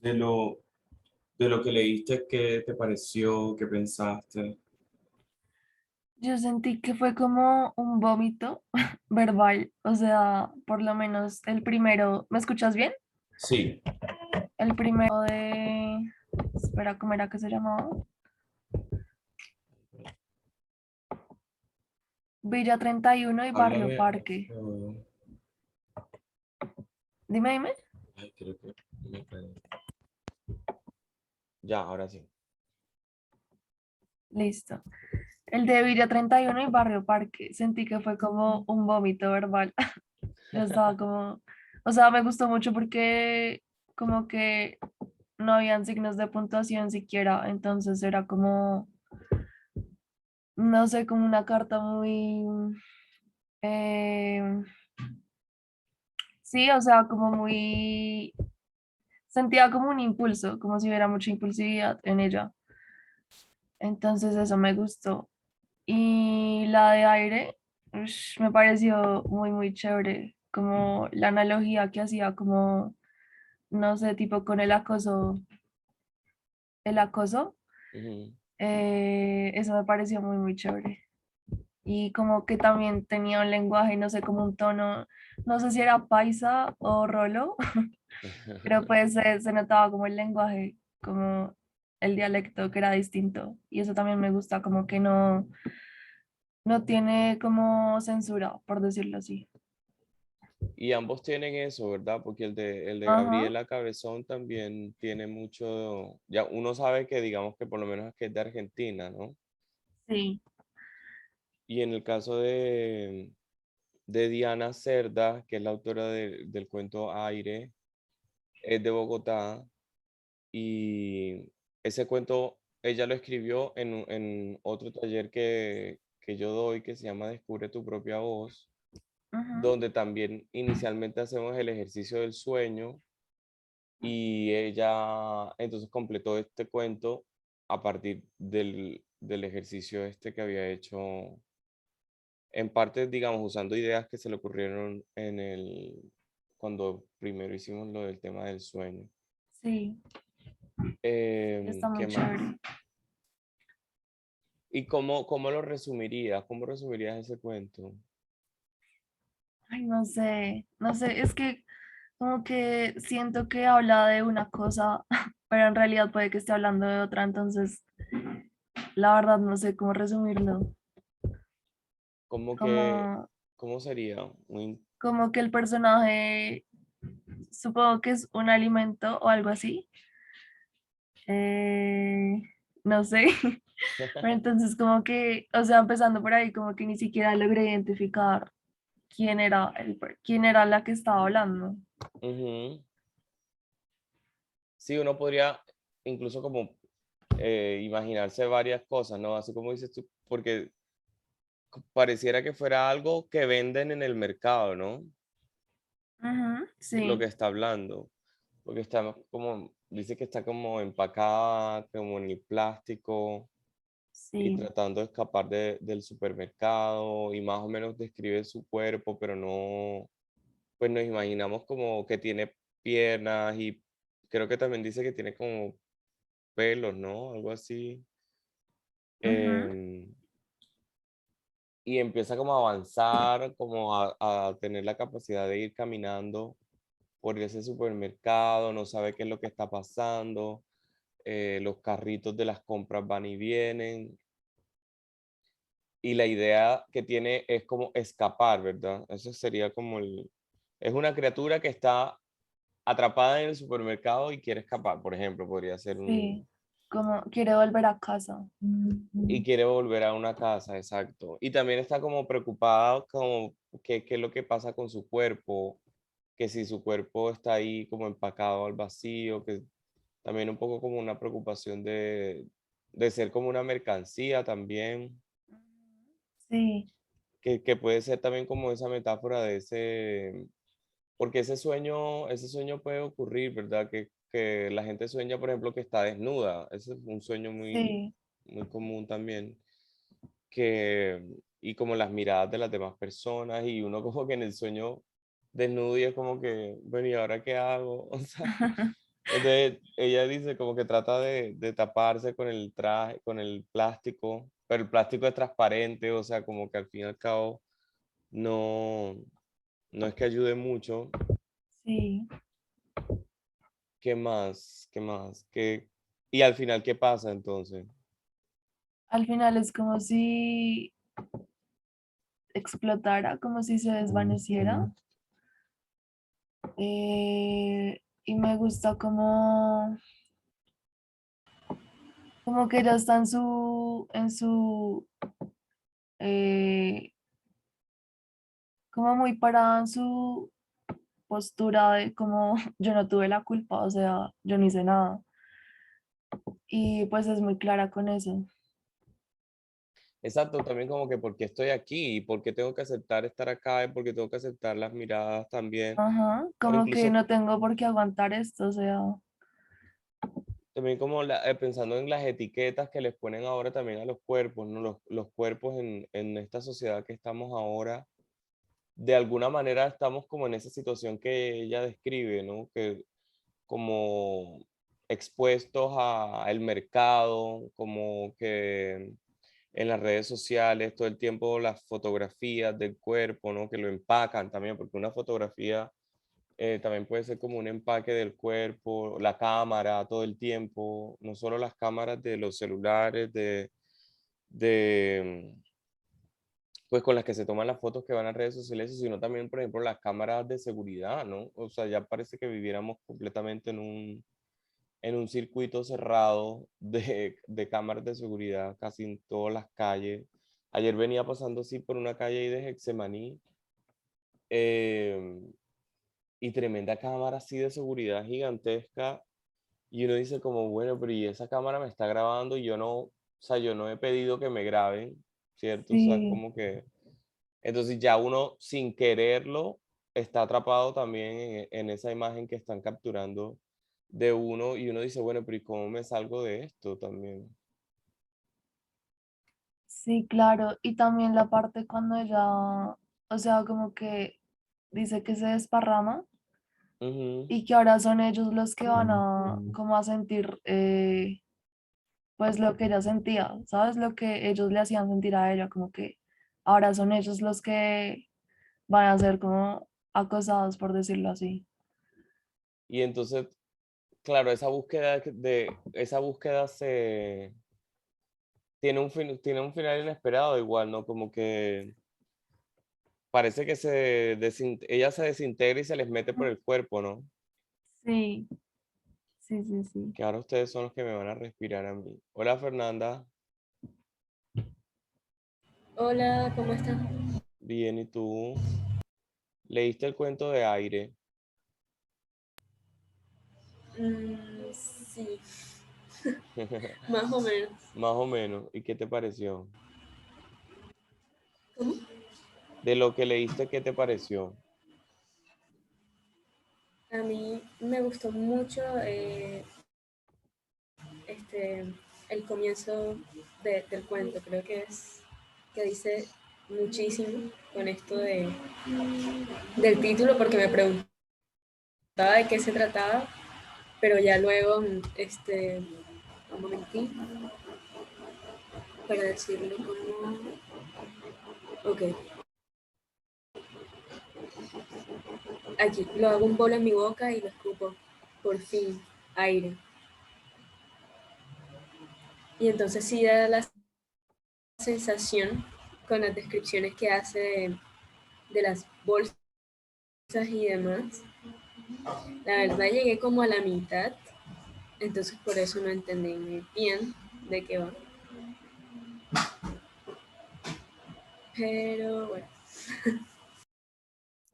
de de lo que leíste, ¿qué te pareció? ¿Qué pensaste? Yo sentí que fue como un vómito verbal, o sea, por lo menos el primero, ¿me escuchas bien? Sí, El primero de, espera, ¿cómo era que se llamaba? Villa 31 y Barrio háblame. Parque. Dime, dime. Ay, creo que me caí. Ya, ahora sí. Listo. El de Villa 31 y Barrio Parque. Sentí que fue como un vómito verbal. Yo estaba como, o sea, me gustó mucho porque como que no habían signos de puntuación siquiera, entonces era como, no sé, como una carta muy, eh, sí, o sea, como muy, sentía como un impulso, como si hubiera mucha impulsividad en ella. Entonces eso me gustó. Y la de aire, me pareció muy, muy chévere, como la analogía que hacía, como, no sé, tipo con el acoso, Ujú. eso me pareció muy, muy chévere. Y como que también tenía un lenguaje, no sé, como un tono, no sé si era paisa o rolo, pero pues se notaba como el lenguaje, como el dialecto que era distinto. Y eso también me gusta, como que no tiene como censura, por decirlo así. Y ambos tienen eso, ¿verdad? Porque el de Ajá, Gabriela Cabezón también tiene mucho, ya uno sabe que digamos que por lo menos es que es de Argentina, ¿no? sí. Y en el caso de Diana Cerda, que es la autora del cuento Aire, es de Bogotá y ese cuento ella lo escribió en otro taller que yo doy que se llama Descubre tu propia voz, Ujú. donde también inicialmente hacemos el ejercicio del sueño y ella entonces completó este cuento a partir del ejercicio este que había hecho, en parte, digamos, usando ideas que se le ocurrieron cuando primero hicimos lo del tema del sueño. Sí, está ¿Qué muy más? chévere. ¿Y cómo lo resumirías? ¿Cómo resumirías ese cuento? Ay, no sé, no sé, es que como que siento que habla de una cosa, pero en realidad puede que esté hablando de otra, entonces la verdad no sé cómo resumirlo. ¿Cómo que, Como, cómo sería? como que el personaje, supongo que es un alimento o algo así. eh, no sé, pero entonces como que, o sea, empezando por ahí, como que ni siquiera logré identificar quién era la que estaba hablando. Ujú. Sí, uno podría incluso como imaginarse varias cosas, ¿no? Así como dices tú, porque pareciera que fuera algo que venden en el mercado, ¿no? Ujú, Lo que sí, está hablando, porque está como, dice que está como empacada, como en el plástico y sí. tratando de escapar del supermercado y más o menos describe su cuerpo, pero no, pues nos imaginamos como que tiene piernas y creo que también dice que tiene como pelos, ¿no? Algo así. Ujú. Em, y empieza como a avanzar, como a tener la capacidad de ir caminando por ese supermercado, no sabe qué es lo que está pasando, los carritos de las compras van y vienen, y la idea que tiene es como escapar, ¿verdad? Eso sería como es una criatura que está atrapada en el supermercado y quiere escapar, por ejemplo, podría ser Sí, como quiere volver a casa. y quiere volver a una casa, exacto. Y también está como preocupada como qué es lo que pasa con su cuerpo, que si su cuerpo está ahí como empacado al vacío, que también un poco como una preocupación de ser como una mercancía también, Sí, que puede ser también como esa metáfora de porque ese sueño puede ocurrir, ¿verdad? Que la gente sueña, por ejemplo, que está desnuda, ese es un sueño sí. muy común también, que, y como las miradas de las demás personas, y uno como que en el sueño desnudo y es como que, bueno, ¿y ahora qué hago? O sea, Entonces ella dice como que trata de taparse con el traje, con el plástico, pero el plástico es transparente, o sea, como que al fin y al cabo no, no es que ayude mucho. Sí, ¿Qué más? ¿Qué más? Y al final, ¿qué pasa entonces? al final es como si explotara, como si se desvaneciera. Y me gusta como que ella está eh, como muy parada en su postura de como yo no tuve la culpa, o sea, yo no hice nada. Y pues es muy clara con eso. Exacto, también como que por qué estoy aquí, y por qué tengo que aceptar estar acá, y por qué tengo que aceptar las miradas también, Ajá, o como que incluso no tengo por qué aguantar esto, o sea, también como pensando en las etiquetas que les ponen ahora también a los cuerpos, ¿no? Los cuerpos en esta sociedad que estamos ahora, de alguna manera estamos como en esa situación que ella describe, ¿no? Que como expuestos al mercado, como que en las redes sociales todo el tiempo las fotografías del cuerpo, ¿no? Que lo empacan también, porque una fotografía también puede ser como un empaque del cuerpo, la cámara todo el tiempo, no solo las cámaras de los celulares, de pues con las que se toman las fotos que van a redes sociales, sino también, por ejemplo, las cámaras de seguridad, ¿no? O sea, ya parece que viviéramos completamente en un circuito cerrado de cámaras de seguridad casi en todas las calles. Ayer venía pasando así por una calle ahí de Hexemaní, em, y tremenda cámara así de seguridad gigantesca. Y uno dice como, bueno, pero y esa cámara me está grabando y yo no, o sea, yo no he pedido que me graben, ¿cierto? O sea, sí, como que, entonces ya uno sin quererlo está atrapado también en esa imagen que están capturando de uno y uno dice, bueno, pero ¿y cómo me salgo de esto también? sí, claro. Y también la parte cuando ella, o sea, como que dice que se desparrama Ujú. y que ahora son ellos los que van a como a sentir pues lo que ella sentía, ¿sabes? Lo que ellos le hacían sentir a ella, como que ahora son ellos los que van a ser como acosados, por decirlo así. Y entonces, claro, esa búsqueda tiene un final inesperado igual, ¿no? Como que parece que ella se desintegra y se les mete por el cuerpo, ¿no? Sí, sí, sí, sí. Que ahora ustedes son los que me van a respirar a mí. Hola Fernanda, Hola, ¿cómo estás? bien, ¿y tú? ¿Leíste el cuento de Aire? Sí, más o menos. Más o menos. ¿Y qué te pareció? ¿Cómo? De lo que leíste, ¿qué te pareció? A mí me gustó mucho este, el comienzo del cuento. Creo que es que dice muchísimo con esto del título porque me preguntaba de qué se trataba, pero ya luego, un momentín para decirlo como... Ok, aquí, lo hago un bolo en mi boca y lo escupo. Por fin, aire. Y entonces sí da la sensación con las descripciones que hace de las bolsas y demás. La verdad llegué como a la mitad, entonces por eso no entendí muy bien de qué va. Pero bueno,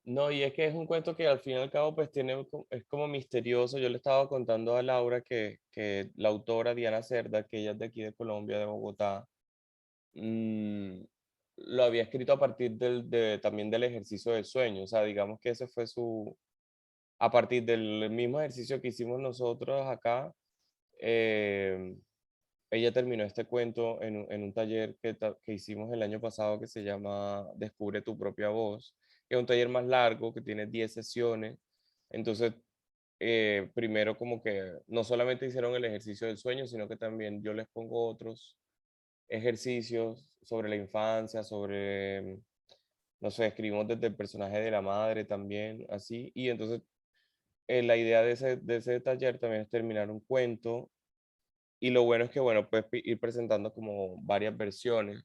No, y es que es un cuento que al fin y al cabo pues es como misterioso. Yo le estaba contando a Laura que la autora Diana Cerda, que ella es de aquí de Colombia, de Bogotá, mm, lo había escrito a partir también del ejercicio del sueño. O sea, digamos que ese fue a partir del mismo ejercicio que hicimos nosotros acá, eh, ella terminó este cuento en un taller que hicimos el año pasado que se llama Descubre tu propia voz, que es un taller más largo, que tiene 10 sesiones. Entonces, primero como que no solamente hicieron el ejercicio del sueño, sino que también yo les pongo otros ejercicios sobre la infancia, sobre, no sé, escribimos desde el personaje de la madre también, así. Y entonces la idea de ese taller también es terminar un cuento. Y lo bueno es que, bueno, puedes ir presentando como varias versiones.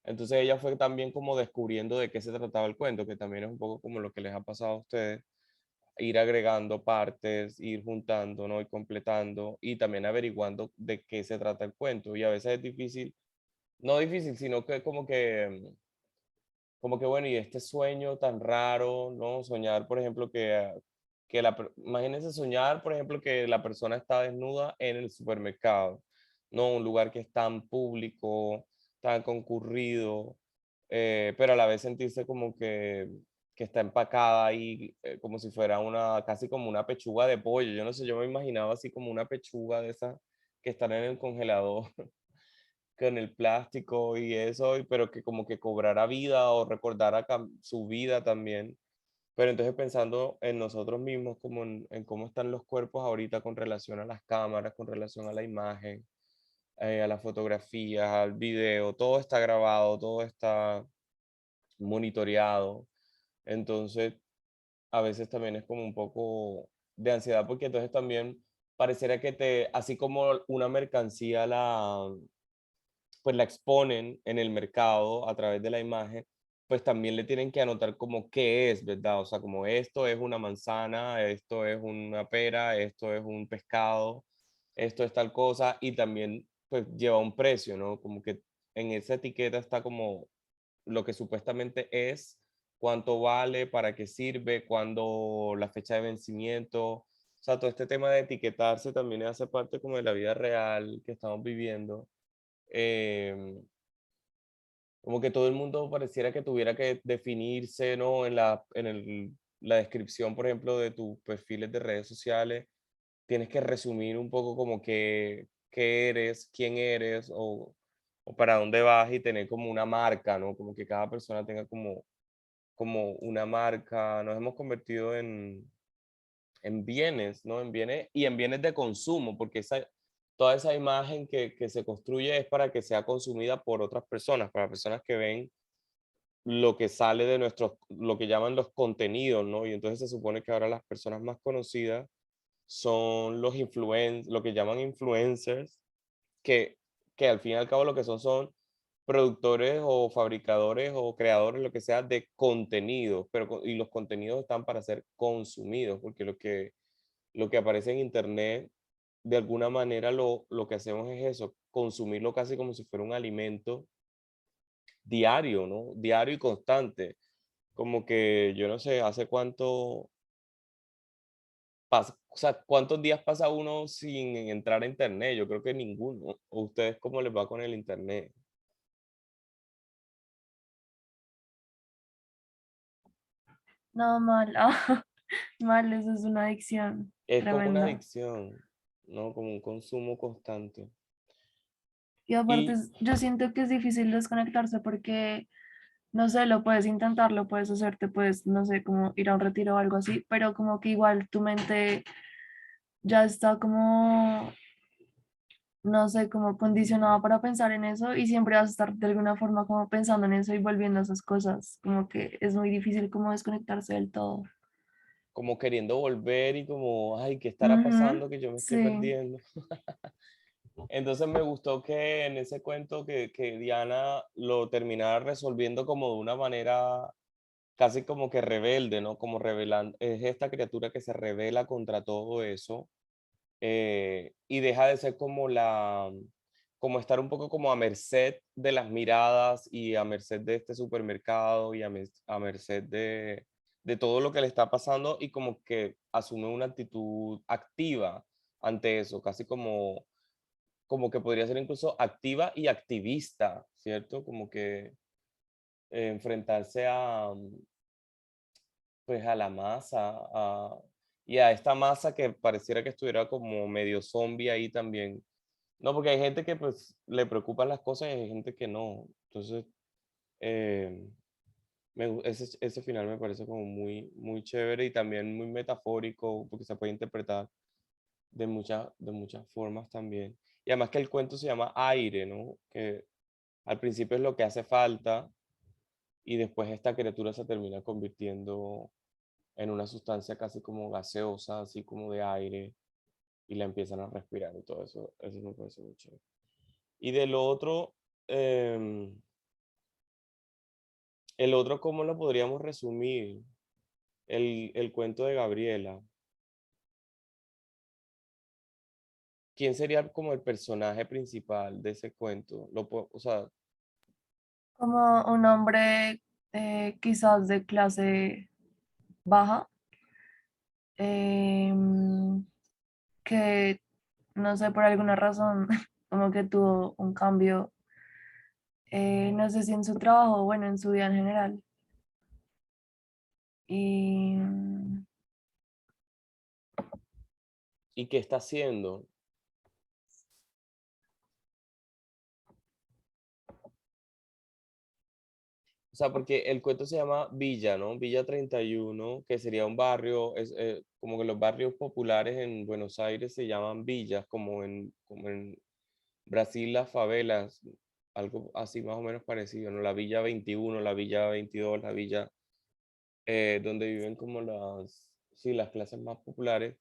Entonces ella fue también como descubriendo de qué se trataba el cuento, que también es un poco como lo que les ha pasado a ustedes, ir agregando partes, ir juntando, ¿no? Y completando y también averiguando de qué se trata el cuento. Y a veces es difícil, no difícil, sino que como que bueno, y este sueño tan raro, ¿no? Soñar, por ejemplo, imagínense soñar, por ejemplo, que la persona está desnuda en el supermercado, ¿no? Un lugar que es tan público, tan concurrido, pero a la vez sentirse como que está empacada ahí, como si fuera casi como una pechuga de pollo. Yo no sé, yo me imaginaba así como una pechuga de esas que están en el congelador con el plástico y eso, pero que como que cobrara vida o recordara su vida también. Pero entonces pensando en nosotros mismos, como en cómo están los cuerpos ahorita con relación a las cámaras, con relación a la imagen, a las fotografías, al video, todo está grabado, todo está monitoreado. Entonces, a veces también es como un poco de ansiedad, porque entonces también pareciera que así como una mercancía pues la exponen en el mercado a través de la imagen, pues también le tienen que anotar como qué es, ¿verdad? O sea, como esto es una manzana, esto es una pera, esto es un pescado, esto es tal cosa, y también pues lleva un precio, ¿no? Como que en esa etiqueta está como lo que supuestamente es, cuánto vale, para qué sirve, cuándo la fecha de vencimiento. O sea, todo este tema de etiquetarse también hace parte como de la vida real que estamos viviendo. em, Como que todo el mundo pareciera que tuviera que definirse, ¿no? La descripción, por ejemplo, de tus perfiles de redes sociales, tienes que resumir un poco como que qué eres, quién eres o para dónde vas y tener como una marca, ¿no? Como que cada persona tenga como una marca. Nos hemos convertido en bienes, ¿no? En bienes y en bienes de consumo, porque toda esa imagen que se construye es para que sea consumida por otras personas, para personas que ven lo que sale de lo que llaman los contenidos, ¿no? Y entonces se supone que ahora las personas más conocidas son lo que llaman influencers, que, que al fin y al cabo lo que son productores o fabricadores o creadores, lo que sea, de contenido, y los contenidos están para ser consumidos, porque lo que aparece en internet, de alguna manera lo que hacemos es eso, consumirlo casi como si fuera un alimento diario, ¿no? Diario y constante. Como que yo no sé, hace cuánto pasa, o sea, cuántos días pasa uno sin entrar a internet. Yo creo que ninguno. ¿O ustedes cómo les va con el internet? No, mal, mal, eso es una adicción Es como una tremenda. adicción, ¿no? Como un consumo constante. Y aparte, Y yo siento que es difícil desconectarse porque, no sé, lo puedes intentar, lo puedes hacer, te puedes, no sé, como ir a un retiro o algo así, pero como que igual tu mente ya está como, no sé, como condicionada para pensar en eso y siempre vas a estar de alguna forma como pensando en eso y volviendo a esas cosas, como que es muy difícil como desconectarse del todo. como queriendo volver y como, ay, ¿qué estará Ujú, pasando que yo me estoy sí, perdiendo? Entonces me gustó que en ese cuento que Diana lo terminara resolviendo como de una manera casi como que rebelde, ¿no? Como revelando, es esta criatura que se revela contra todo eso, y deja de ser como estar un poco como a merced de las miradas y a merced de este supermercado y a merced de todo lo que le está pasando y como que asume una actitud activa ante eso, casi como que podría ser incluso activa y activista, ¿cierto? Como que enfrentarse pues a la masa, y a esta masa que pareciera que estuviera como medio zombie ahí también. No, porque hay gente que pues le preocupan las cosas y hay gente que no. Entonces, eh, Ese final me parece como muy, muy chévere y también muy metafórico porque se puede interpretar de muchas formas también. Y además que el cuento se llama Aire, ¿no? Que al principio es lo que hace falta y después esta criatura se termina convirtiendo en una sustancia casi como gaseosa, así como de aire, y la empiezan a respirar y todo eso. Eso me parece muy chévere. Y del otro, em, el otro, ¿cómo lo podríamos resumir? El cuento de Gabriela. ¿Quién sería como el personaje principal de ese cuento? O sea, Como un hombre quizás de clase baja, em, que no sé, por alguna razón, como que tuvo un cambio, no sé si en su trabajo o bueno, en su vida en general. Y ¿y qué está haciendo? O sea, porque el cuento se llama Villa, ¿no? Villa 31, que sería un barrio, como que los barrios populares en Buenos Aires se llaman villas, como en Brasil las favelas, algo así más o menos parecido, ¿no? La Villa 21, la Villa 22, la Villa donde viven como sí, las clases más populares.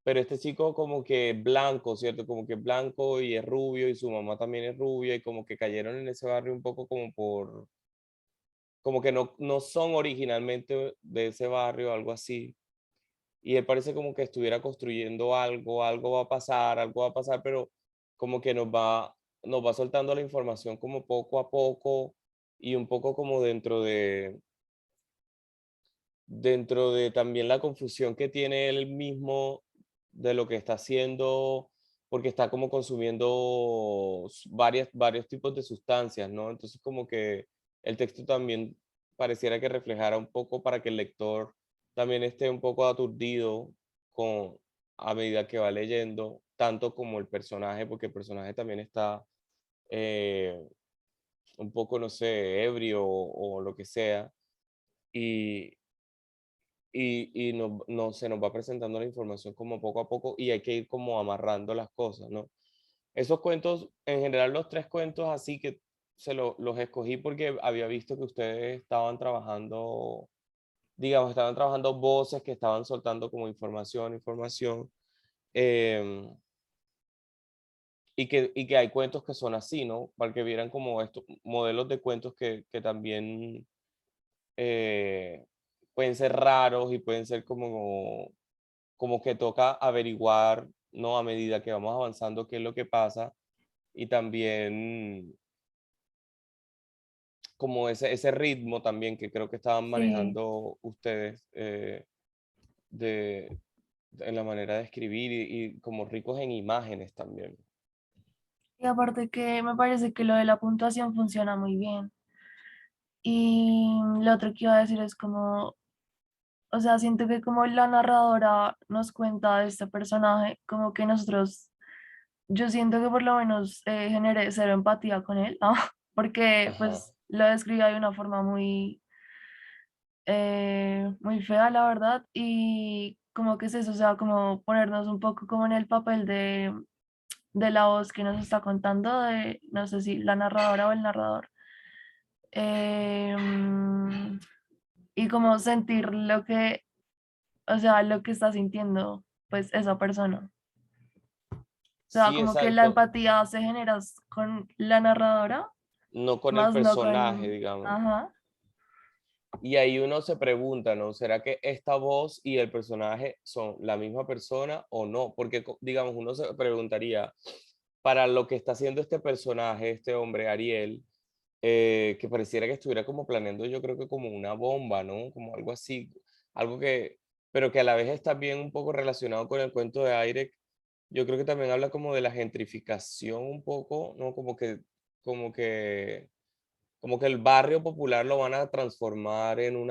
Pero este chico como que blanco, ¿cierto? Como que blanco y es rubio y su mamá también es rubia y como que cayeron en ese barrio un poco como que no son originalmente de ese barrio, algo así. Y él parece como que estuviera construyendo algo, algo va a pasar, pero como que nos va soltando la información como poco a poco y un poco como dentro de también la confusión que tiene él mismo de lo que está haciendo, porque está como consumiendo varios tipos de sustancias, ¿no? Entonces como que el texto también pareciera que reflejara un poco para que el lector también esté un poco aturdido con, a medida que va leyendo, tanto como el personaje, porque el personaje también está eh, un poco, no sé, ebrio o lo que sea. Y, se nos va presentando la información como poco a poco y hay que ir como amarrando las cosas, ¿no? Esos cuentos, en general los tres cuentos así que los escogí porque había visto que ustedes estaban trabajando, digamos, estaban trabajando voces que estaban soltando como información, em, y que hay cuentos que son así, ¿no? Para que vieran como estos modelos de cuentos que también eh, pueden ser raros y pueden ser como que toca averiguar, ¿no? A medida que vamos avanzando qué es lo que pasa y también como ese ritmo también que creo que estaban sí, manejando ustedes de, en la manera de escribir y como ricos en imágenes también. y aparte que me parece que lo de la puntuación funciona muy bien. Y lo otro que iba a decir es como, o sea, siento que como la narradora nos cuenta de este personaje, como que nosotros, yo siento que por lo menos generé cero empatía con él, ¿no? Porque Ajá. pues lo describía de una forma muy, muy fea, la verdad, y como que es eso, o sea, como ponernos un poco como en el papel de la voz que nos está contando, de, no sé si la narradora o el narrador. Em, y como sentir lo que, o sea, lo que está sintiendo, pues esa persona. O sea, Sí, como que la exacto. empatía se genera con la narradora, No con el más no personaje, con, digamos. ajá, Y ahí uno se pregunta, ¿no? ¿Será que esta voz y el personaje son la misma persona o no? Porque, digamos, uno se preguntaría, para lo que está haciendo este personaje, este hombre, Ariel, que pareciera que estuviera como planeando, yo creo que como una bomba, ¿no? Como algo así, algo que, pero que a la vez está bien un poco relacionado con el cuento de Aire. Yo creo que también habla como de la gentrificación un poco, ¿no? Como que como que el barrio popular lo van a transformar en un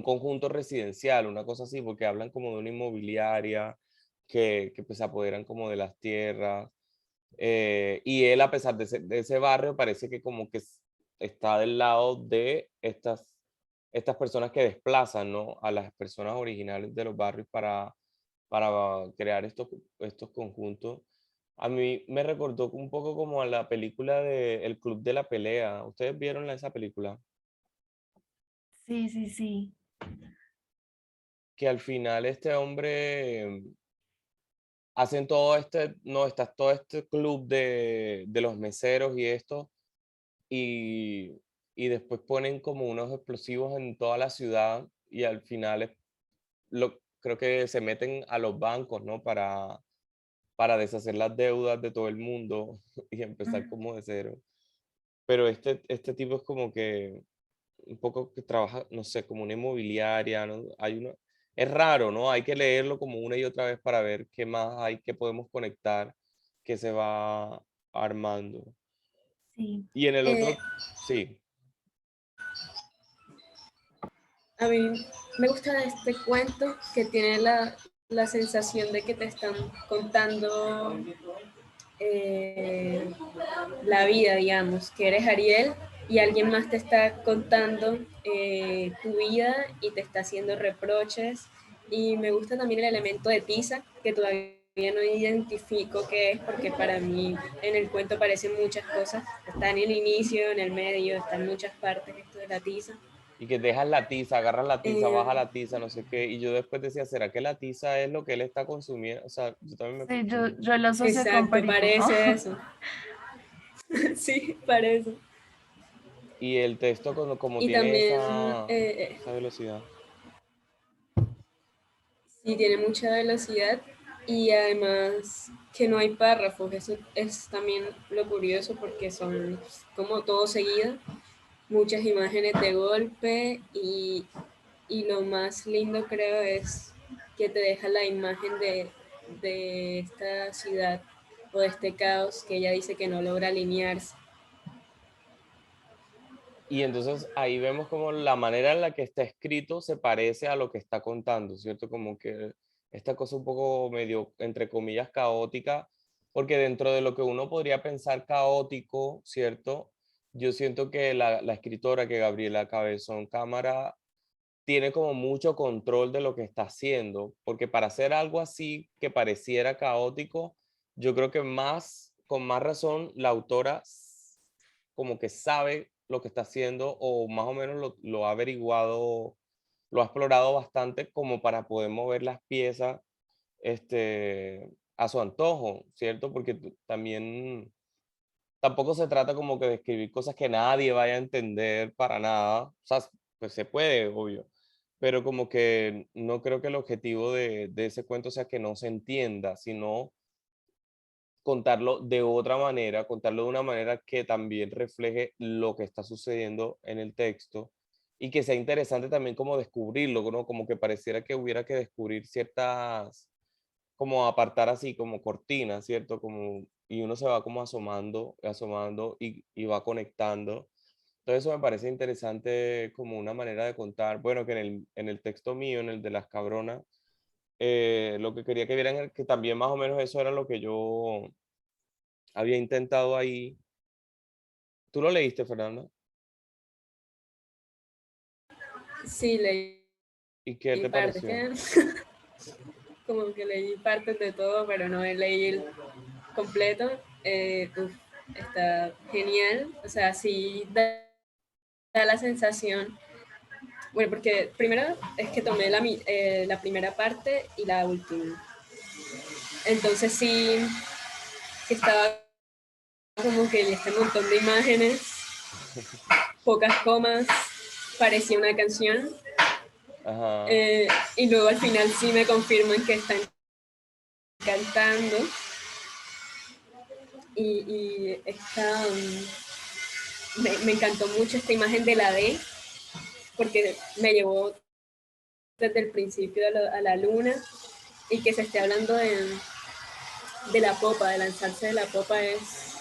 conjunto residencial, una cosa así, porque hablan como de una inmobiliaria que pues se apoderan como de las tierras. Y él, a pesar de ese barrio, parece que como que está del lado de estas personas que desplazan, ¿no? A las personas originales de los barrios para crear estos conjuntos. A mí me recordó un poco como a la película de El Club de la Pelea. ¿Ustedes vieron esa película? Sí, sí, sí. Que al final este hombre hacen todo no, está todo este club de los meseros y esto, y, y después ponen como unos explosivos en toda la ciudad y al final creo que se meten a los bancos, ¿no? Para deshacer las deudas de todo el mundo y empezar Mm. como de cero. Pero este tipo es como que un poco que trabaja, no sé, como una inmobiliaria, ¿no? Es raro, ¿no? Hay que leerlo como una y otra vez para ver qué más hay que podemos conectar, que se va armando. Sí. Y en el Eh, otro, sí. a mí me gusta este cuento que tiene la sensación de que te están contando eh, la vida, digamos, que eres Ariel y alguien más te está contando tu vida y te está haciendo reproches. Y me gusta también el elemento de tiza, que todavía no identifico qué es, porque para mí en el cuento aparecen muchas cosas. Está en el inicio, en el medio, está en muchas partes esto de la tiza. Y que dejas la tiza, agarras la tiza, baja Eh, la tiza, no sé qué. Y yo después decía, ¿será que la tiza es lo que él está consumiendo? O sea, yo también me Sí, confundí. yo lo asocié con exacto, perico. parece eso. Sí, parece. Y el texto como Y tiene también esa velocidad. sí, tiene mucha velocidad y además que no hay párrafos. Eso es también lo curioso porque son como todo seguido, muchas imágenes de golpe y lo más lindo creo es que te deja la imagen de esta ciudad o de este caos que ella dice que no logra alinearse. Y entonces ahí vemos como la manera en la que está escrito se parece a lo que está contando, ¿cierto? Como que esta cosa un poco medio, entre comillas, caótica, porque dentro de lo que uno podría pensar caótico, ¿cierto? Yo siento que la escritora, que Gabriela Cabezón Cámara, tiene como mucho control de lo que está haciendo, porque para hacer algo así que pareciera caótico, yo creo que con más razón, la autora como que sabe lo que está haciendo o más o menos lo ha averiguado, lo ha explorado bastante como para poder mover las piezas a su antojo, ¿cierto? Porque también tampoco se trata como que de escribir cosas que nadie vaya a entender para nada. O sea, pues se puede, obvio, pero como que no creo que el objetivo de ese cuento sea que no se entienda, sino contarlo de otra manera, contarlo de una manera que también refleje lo que está sucediendo en el texto y que sea interesante también como descubrirlo, ¿no? Como que pareciera que hubiera que descubrir ciertas, como apartar así como cortinas, ¿cierto? Como, y uno se va como asomando, asomando y va conectando. Entonces eso me parece interesante como una manera de contar, bueno, que en el texto mío, en el de las cabronas, lo que quería que vieran es que también más o menos eso era lo que yo había intentado ahí. ¿Tú lo leíste, Fernando? Sí, leí ¿Y qué te partes, pareció? como que leí partes de todo, pero no leí el completo. Está genial, o sea, sí da la sensación. Bueno, porque primero es que tomé la primera parte y la última. Entonces sí estaba como que este montón de imágenes, pocas comas, parecía una canción. Ajá. Y luego al final sí me confirman que están cantando. Y me encantó mucho esta imagen de la D, porque me llevó desde el principio a la luna y que se esté hablando de la popa, de lanzarse de la popa es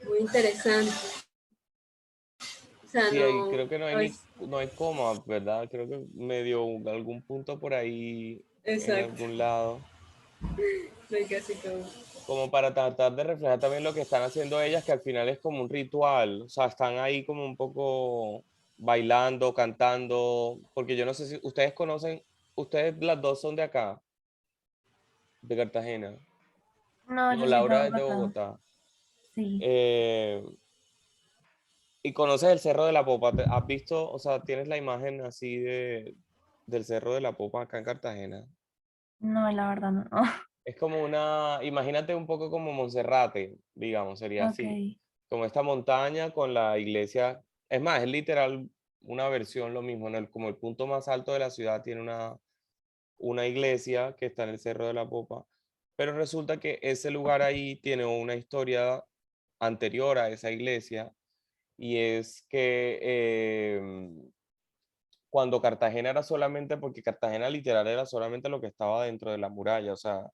muy interesante. O sea, Sí, ahí no, creo que no hay a ni, veces, no hay coma, ¿verdad? Creo que medio algún punto por ahí en exacto. algún lado. No hay casi como. como para tratar de reflejar también lo que están haciendo ellas, que al final es como un ritual, o sea, están ahí como un poco bailando, cantando, porque yo no sé si ustedes conocen, ustedes las dos son de acá, de Cartagena. No, No, yo soy de Laura es de Bogotá. Bogotá. Sí. Eh, y conoces el Cerro de la Popa, ¿has visto, o sea, tienes la imagen así del Cerro de la Popa acá en Cartagena? No, la verdad no. Es como una, imagínate un poco como Monserrate, digamos, sería Ok, así, como esta montaña con la iglesia, es más, es literal una versión lo mismo, ¿no? Como el punto más alto de la ciudad tiene una iglesia que está en el Cerro de la Popa, pero resulta que ese lugar ahí tiene una historia anterior a esa iglesia y es que cuando Cartagena era solamente, porque Cartagena literal era solamente lo que estaba dentro de la muralla, o sea,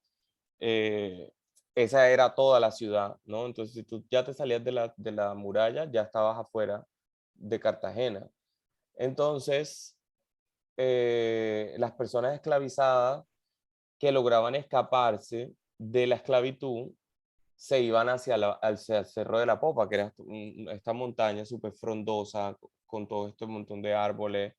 eh, esa era toda la ciudad, ¿no? Entonces, si tú ya te salías de la muralla, ya estabas afuera de Cartagena. Entonces, las personas esclavizadas que lograban escaparse de la esclavitud se iban hacia el Cerro de la Popa, que era esta montaña súper frondosa, con todo este montón de árboles,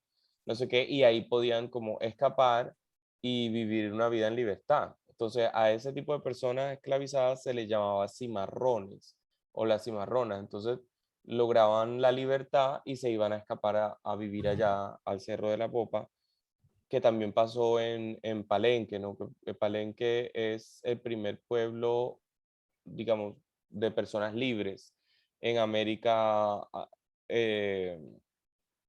no sé qué, y ahí podían como escapar y vivir una vida en libertad. Entonces, a ese tipo de personas esclavizadas se les llamaba cimarrones o las cimarronas. Entonces, lograban la libertad y se iban a escapar a vivir allá al Cerro de la Popa, que también pasó en Palenque, ¿no? Que Palenque es el primer pueblo, digamos, de personas libres en América, eh,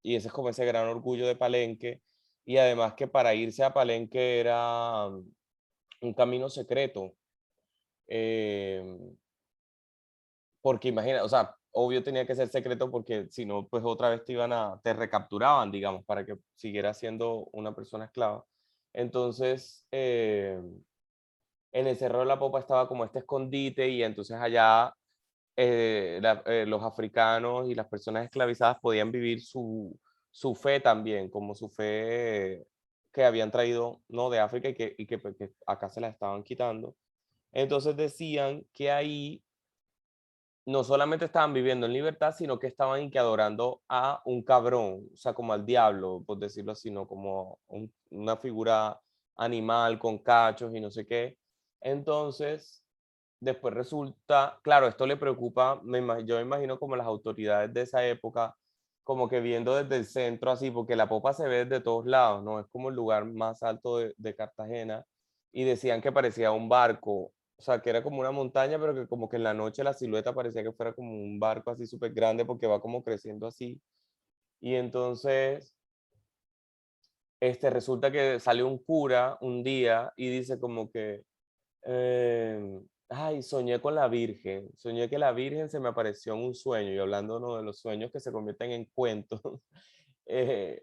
y ese es como ese gran orgullo de Palenque, y además que para irse a Palenque era un camino secreto, eh, porque imagina, o sea, obvio tenía que ser secreto porque si no, pues otra vez te recapturaban, digamos, para que siguieras siendo una persona esclava. Entonces, en el Cerro de la Popa estaba como este escondite y entonces allá los africanos y las personas esclavizadas podían vivir su fe también, como su fe que habían traído, ¿no? De África y que, pues, que acá se la estaban quitando. Entonces decían que ahí no solamente estaban viviendo en libertad, sino que estaban y que adorando a un cabrón, o sea, como al diablo, por decirlo así, no como una figura animal con cachos y no sé qué. Entonces, después resulta, claro, esto le preocupa, yo me imagino como las autoridades de esa época, como que viendo desde el centro así, porque la popa se ve desde todos lados, ¿no? Es como el lugar más alto de Cartagena, y decían que parecía un barco, o sea, que era como una montaña, pero que como que en la noche la silueta parecía que fuera como un barco así súper grande porque va como creciendo así. Y entonces, resulta que sale un cura un día y dice como que, ay, soñé con la Virgen, soñé que la Virgen se me apareció en un sueño, y hablando, ¿no?, de los sueños que se convierten en cuentos, eh,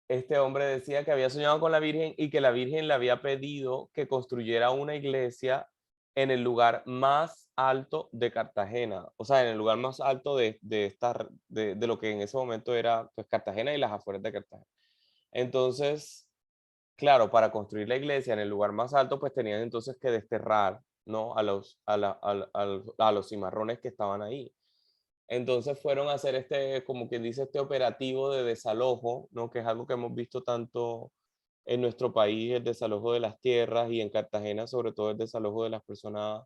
este hombre decía que había soñado con la Virgen y que la Virgen le había pedido que construyera una iglesia en el lugar más alto de Cartagena, o sea, en el lugar más alto de lo que en ese momento era, pues, Cartagena y las afueras de Cartagena. Entonces, claro, para construir la iglesia en el lugar más alto, pues tenían entonces que desterrar, ¿no? A los cimarrones que estaban ahí. Entonces fueron a hacer como quien dice, este operativo de desalojo, ¿no? Que es algo que hemos visto tanto en nuestro país, el desalojo de las tierras, y en Cartagena sobre todo el desalojo de las personas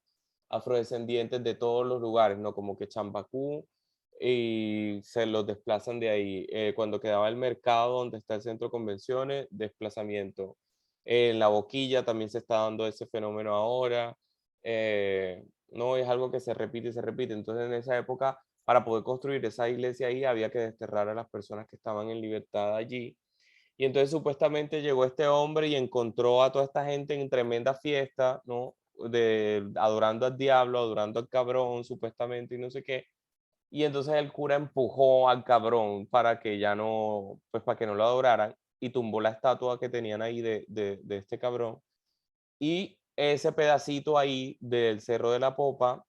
afrodescendientes de todos los lugares, ¿no? Como que Chambacú, y se los desplazan de ahí. Cuando quedaba el mercado donde está el centro de convenciones, desplazamiento. En La Boquilla también se está dando ese fenómeno ahora. No es algo que se repite y se repite. Entonces en esa época, para poder construir esa iglesia ahí, había que desterrar a las personas que estaban en libertad allí. Y entonces supuestamente llegó este hombre y encontró a toda esta gente en tremenda fiesta, ¿no? Adorando al diablo, adorando al cabrón, supuestamente, y no sé qué. Y entonces el cura empujó al cabrón para que ya no, pues para que no lo adoraran, y tumbó la estatua que tenían ahí de este cabrón. Y ese pedacito ahí del Cerro de la Popa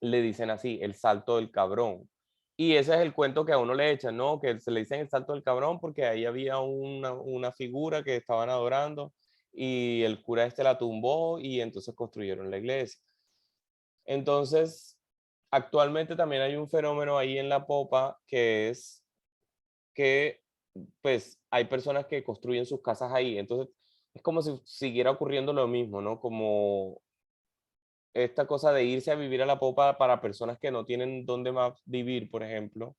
le dicen así, el salto del cabrón. Y ese es el cuento que a uno le echan, ¿no? Que se le dicen el salto del cabrón porque ahí había una figura que estaban adorando y el cura este la tumbó y entonces construyeron la iglesia. Entonces, actualmente también hay un fenómeno ahí en La Popa que es que pues hay personas que construyen sus casas ahí. Entonces, es como si siguiera ocurriendo lo mismo, ¿no? Como esta cosa de irse a vivir a La Popa para personas que no tienen dónde más vivir, por ejemplo,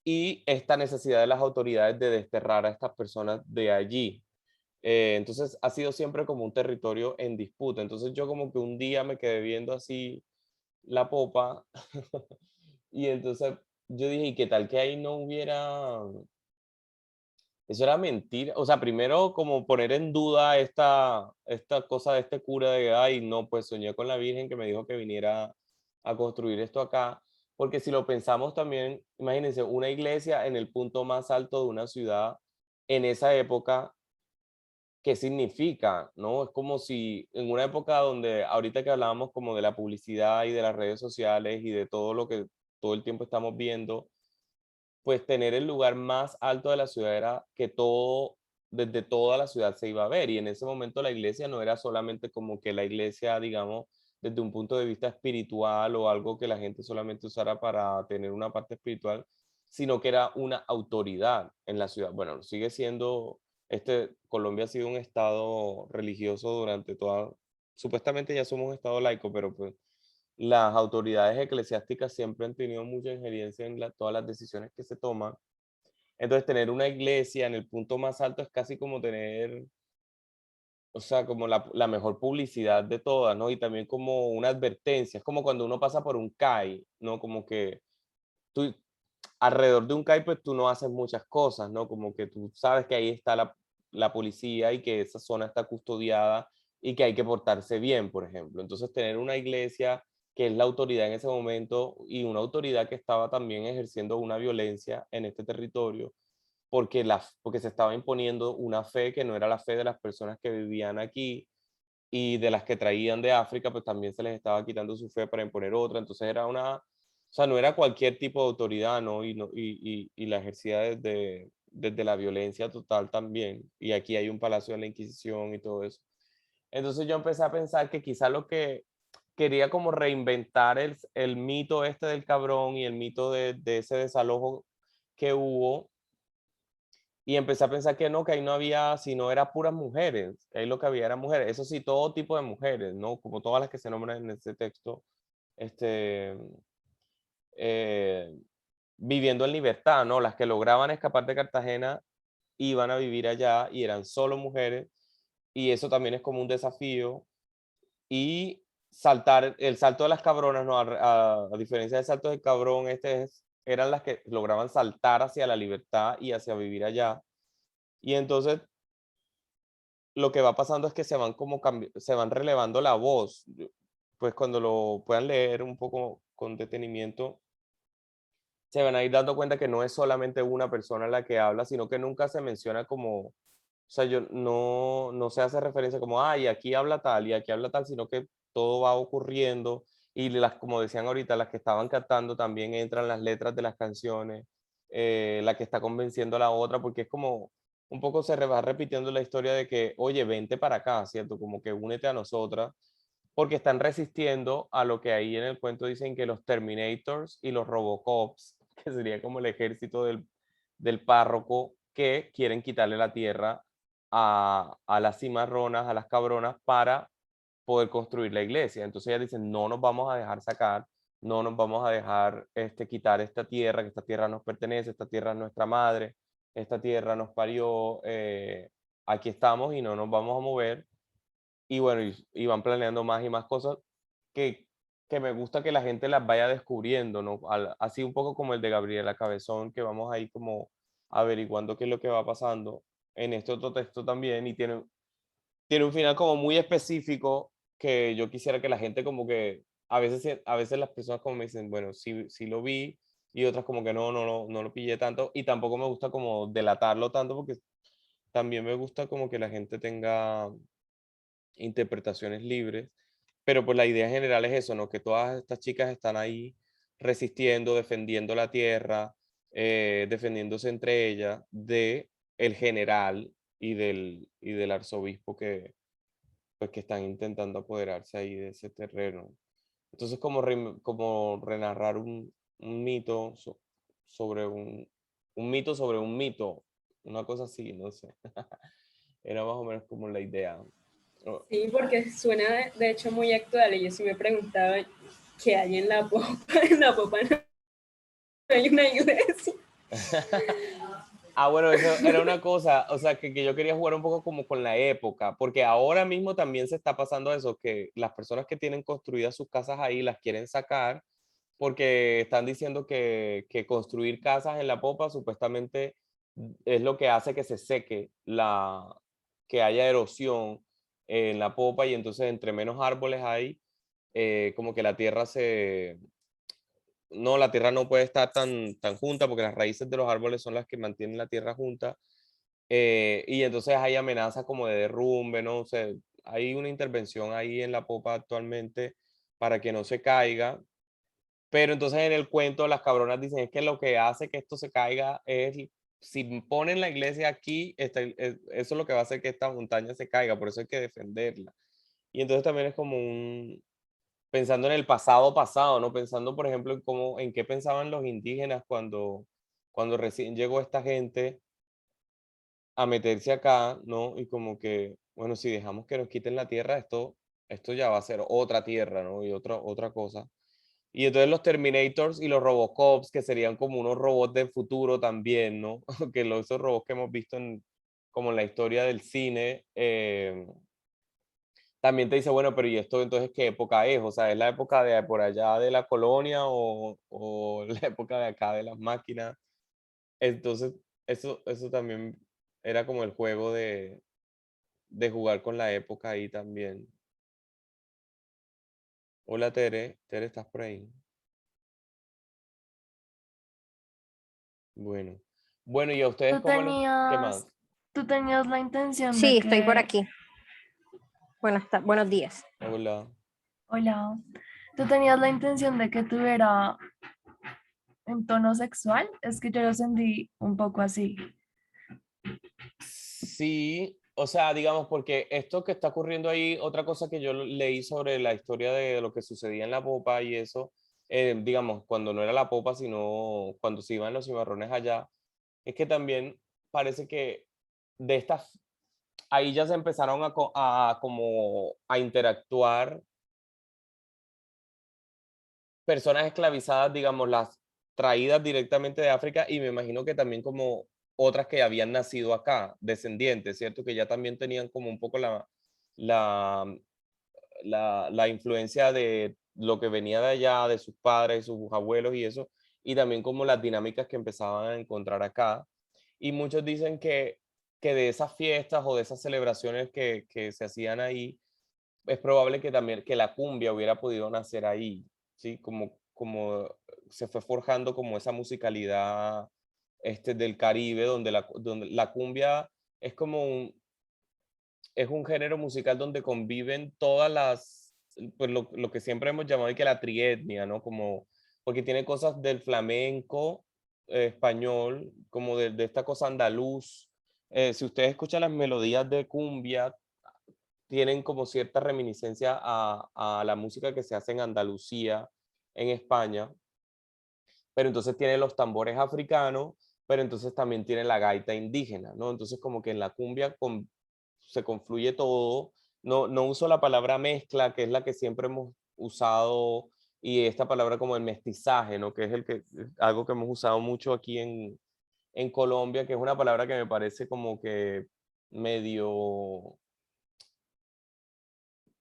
y esta necesidad de las autoridades de desterrar a estas personas de allí. Entonces ha sido siempre como un territorio en disputa. Entonces yo como que un día me quedé viendo así La Popa y entonces yo dije, ¿y qué tal que ahí no hubiera? Eso era mentira. O sea, primero como poner en duda esta cosa de este cura de, ay, no, pues soñé con la Virgen que me dijo que viniera a construir esto acá. Porque si lo pensamos también, imagínense, una iglesia en el punto más alto de una ciudad en esa época, ¿qué significa? ¿No? Es como si en una época donde ahorita que hablábamos como de la publicidad y de las redes sociales y de todo lo que todo el tiempo estamos viendo, pues tener el lugar más alto de la ciudad era que todo, desde toda la ciudad se iba a ver. Y en ese momento la iglesia no era solamente como que la iglesia, digamos, desde un punto de vista espiritual o algo que la gente solamente usara para tener una parte espiritual, sino que era una autoridad en la ciudad. Bueno, sigue siendo, Colombia ha sido un estado religioso durante toda, supuestamente ya somos un estado laico, pero pues las autoridades eclesiásticas siempre han tenido mucha injerencia en todas las decisiones que se toman. Entonces, tener una iglesia en el punto más alto es casi como tener, o sea, como la mejor publicidad de todas, ¿no? Y también como una advertencia. Es como cuando uno pasa por un CAI, ¿no? Como que tú, alrededor de un CAI, pues tú no haces muchas cosas, ¿no? Como que tú sabes que ahí está la policía y que esa zona está custodiada y que hay que portarse bien, por ejemplo. Entonces, tener una iglesia que es la autoridad en ese momento y una autoridad que estaba también ejerciendo una violencia en este territorio porque se estaba imponiendo una fe que no era la fe de las personas que vivían aquí y de las que traían de África, pues también se les estaba quitando su fe para imponer otra. Entonces era una, o sea, no era cualquier tipo de autoridad, ¿no? Y, no, y la ejercía desde la violencia total también. Y aquí hay un palacio de la Inquisición y todo eso. Entonces yo empecé a pensar que quizá lo que quería como reinventar el mito este del cabrón y el mito de ese desalojo que hubo, y empecé a pensar que no, que ahí no había, sino era puras mujeres, que ahí lo que había eran mujeres. Eso sí, todo tipo de mujeres, ¿no? Como todas las que se nombran en este texto, este, eh, viviendo en libertad, ¿no? Las que lograban escapar de Cartagena iban a vivir allá y eran solo mujeres, y eso también es como un desafío. Y saltar, el salto de las cabronas, ¿no? A diferencia del salto del cabrón, eran las que lograban saltar hacia la libertad y hacia vivir allá. Y entonces lo que va pasando es que se van como se van relevando la voz. Pues cuando lo puedan leer un poco con detenimiento, se van a ir dando cuenta que no es solamente una persona la que habla, sino que nunca se menciona como, o sea, no se hace referencia como, ay, aquí habla tal y aquí habla tal, sino que todo va ocurriendo y como decían ahorita, las que estaban cantando también entran las letras de las canciones, la que está convenciendo a la otra, porque es como un poco va repitiendo la historia de que, oye, vente para acá, ¿cierto? Como que únete a nosotras, porque están resistiendo a lo que ahí en el cuento dicen que los Terminators y los Robocops, que sería como el ejército del párroco, que quieren quitarle la tierra a las cimarronas, a las cabronas, para poder construir la iglesia. Entonces ellas dicen, no nos vamos a dejar sacar, no nos vamos a dejar quitar esta tierra, que esta tierra nos pertenece, esta tierra es nuestra madre, esta tierra nos parió, aquí estamos y no nos vamos a mover. Y bueno, y van planeando más y más cosas que, que me gusta que la gente las vaya descubriendo, ¿no? Así un poco como el de Gabriela Cabezón, que vamos ahí como averiguando qué es lo que va pasando en este otro texto también, y tiene un final como muy específico que yo quisiera que la gente como que, a veces las personas como me dicen, bueno, sí, sí lo vi, y otras como que no lo pillé tanto, y tampoco me gusta como delatarlo tanto, porque también me gusta como que la gente tenga interpretaciones libres, pero pues la idea general es eso, ¿no? Que todas estas chicas están ahí resistiendo, defendiendo la tierra, defendiéndose entre ellas de el general y del arzobispo que, pues, que están intentando apoderarse ahí de ese terreno. Entonces, como renarrar un mito sobre un mito sobre un mito, una cosa así, no sé. Era más o menos como la idea. Oh, Sí, porque suena de hecho muy actual y yo sí me preguntaba qué hay en la popa. En la popa no hay una iglesia. Ah, bueno, eso era una cosa, o sea, que yo quería jugar un poco como con la época, porque ahora mismo también se está pasando eso, que las personas que tienen construidas sus casas ahí las quieren sacar porque están diciendo que construir casas en la popa supuestamente es lo que hace que se seque que haya erosión en la popa y entonces entre menos árboles hay, como que la tierra no, la tierra no puede estar tan junta porque las raíces de los árboles son las que mantienen la tierra junta. Y entonces hay amenazas como de derrumbe, ¿no? O sea, hay una intervención ahí en la popa actualmente para que no se caiga, pero entonces en el cuento las cabronas dicen, es que lo que hace que esto se caiga es, si ponen la iglesia aquí, eso es lo que va a hacer que esta montaña se caiga, por eso hay que defenderla. Y entonces también es como pensando en el pasado pasado, ¿no? Pensando, por ejemplo, en qué pensaban los indígenas cuando recién llegó esta gente a meterse acá, ¿no? Y como que, bueno, si dejamos que nos quiten la tierra, esto ya va a ser otra tierra, ¿no? Y otra cosa. Y entonces los Terminators y los Robocops, que serían como unos robots del futuro también, ¿no? Que esos robots que hemos visto como en la historia del cine, también te dice, bueno, pero ¿y esto entonces qué época es? O sea, ¿es la época de por allá de la colonia o la época de acá de las máquinas? Entonces, eso también era como el juego de jugar con la época ahí también. Hola Tere, Tere, ¿estás por ahí? Bueno. Bueno, ¿y a ustedes ¿Tú cómo les qué más? tenías, tú tenías la intención de Sí, estoy por que, aquí. Buenos días. Hola. hola, tú tenías la intención de que tuviera un tono sexual? Es que yo lo sentí un poco así. Sí, o sea, digamos, porque esto que está ocurriendo ahí, otra cosa que yo leí sobre la historia de lo que sucedía en la popa y eso, digamos, cuando no era la popa, sino cuando se iban los cimarrones allá, es que también parece que de estas, ahí ya se empezaron a como a interactuar personas esclavizadas, digamos, las traídas directamente de África y me imagino que también como otras que habían nacido acá, descendientes, ¿cierto? Que ya también tenían como un poco la, la influencia de lo que venía de allá, de sus padres, sus abuelos y eso, y también como las dinámicas que empezaban a encontrar acá. Y muchos dicen que de esas fiestas o de esas celebraciones que se hacían ahí, es probable que también que la cumbia hubiera podido nacer ahí, ¿sí? Como se fue forjando como esa musicalidad del Caribe, donde la cumbia es como es un género musical donde conviven todas pues lo que siempre hemos llamado y que la trietnia, ¿no? Como, porque tiene cosas del flamenco español, como de esta cosa andaluz. Si ustedes escuchan las melodías de cumbia, tienen como cierta reminiscencia a la música que se hace en Andalucía, en España, pero entonces tiene los tambores africanos, pero entonces también tiene la gaita indígena, ¿no? Entonces como que en la cumbia se confluye todo. No uso la palabra mezcla, que es la que siempre hemos usado, y esta palabra como el mestizaje, ¿no? Que es algo que hemos usado mucho aquí en Colombia, que es una palabra que me parece como que medio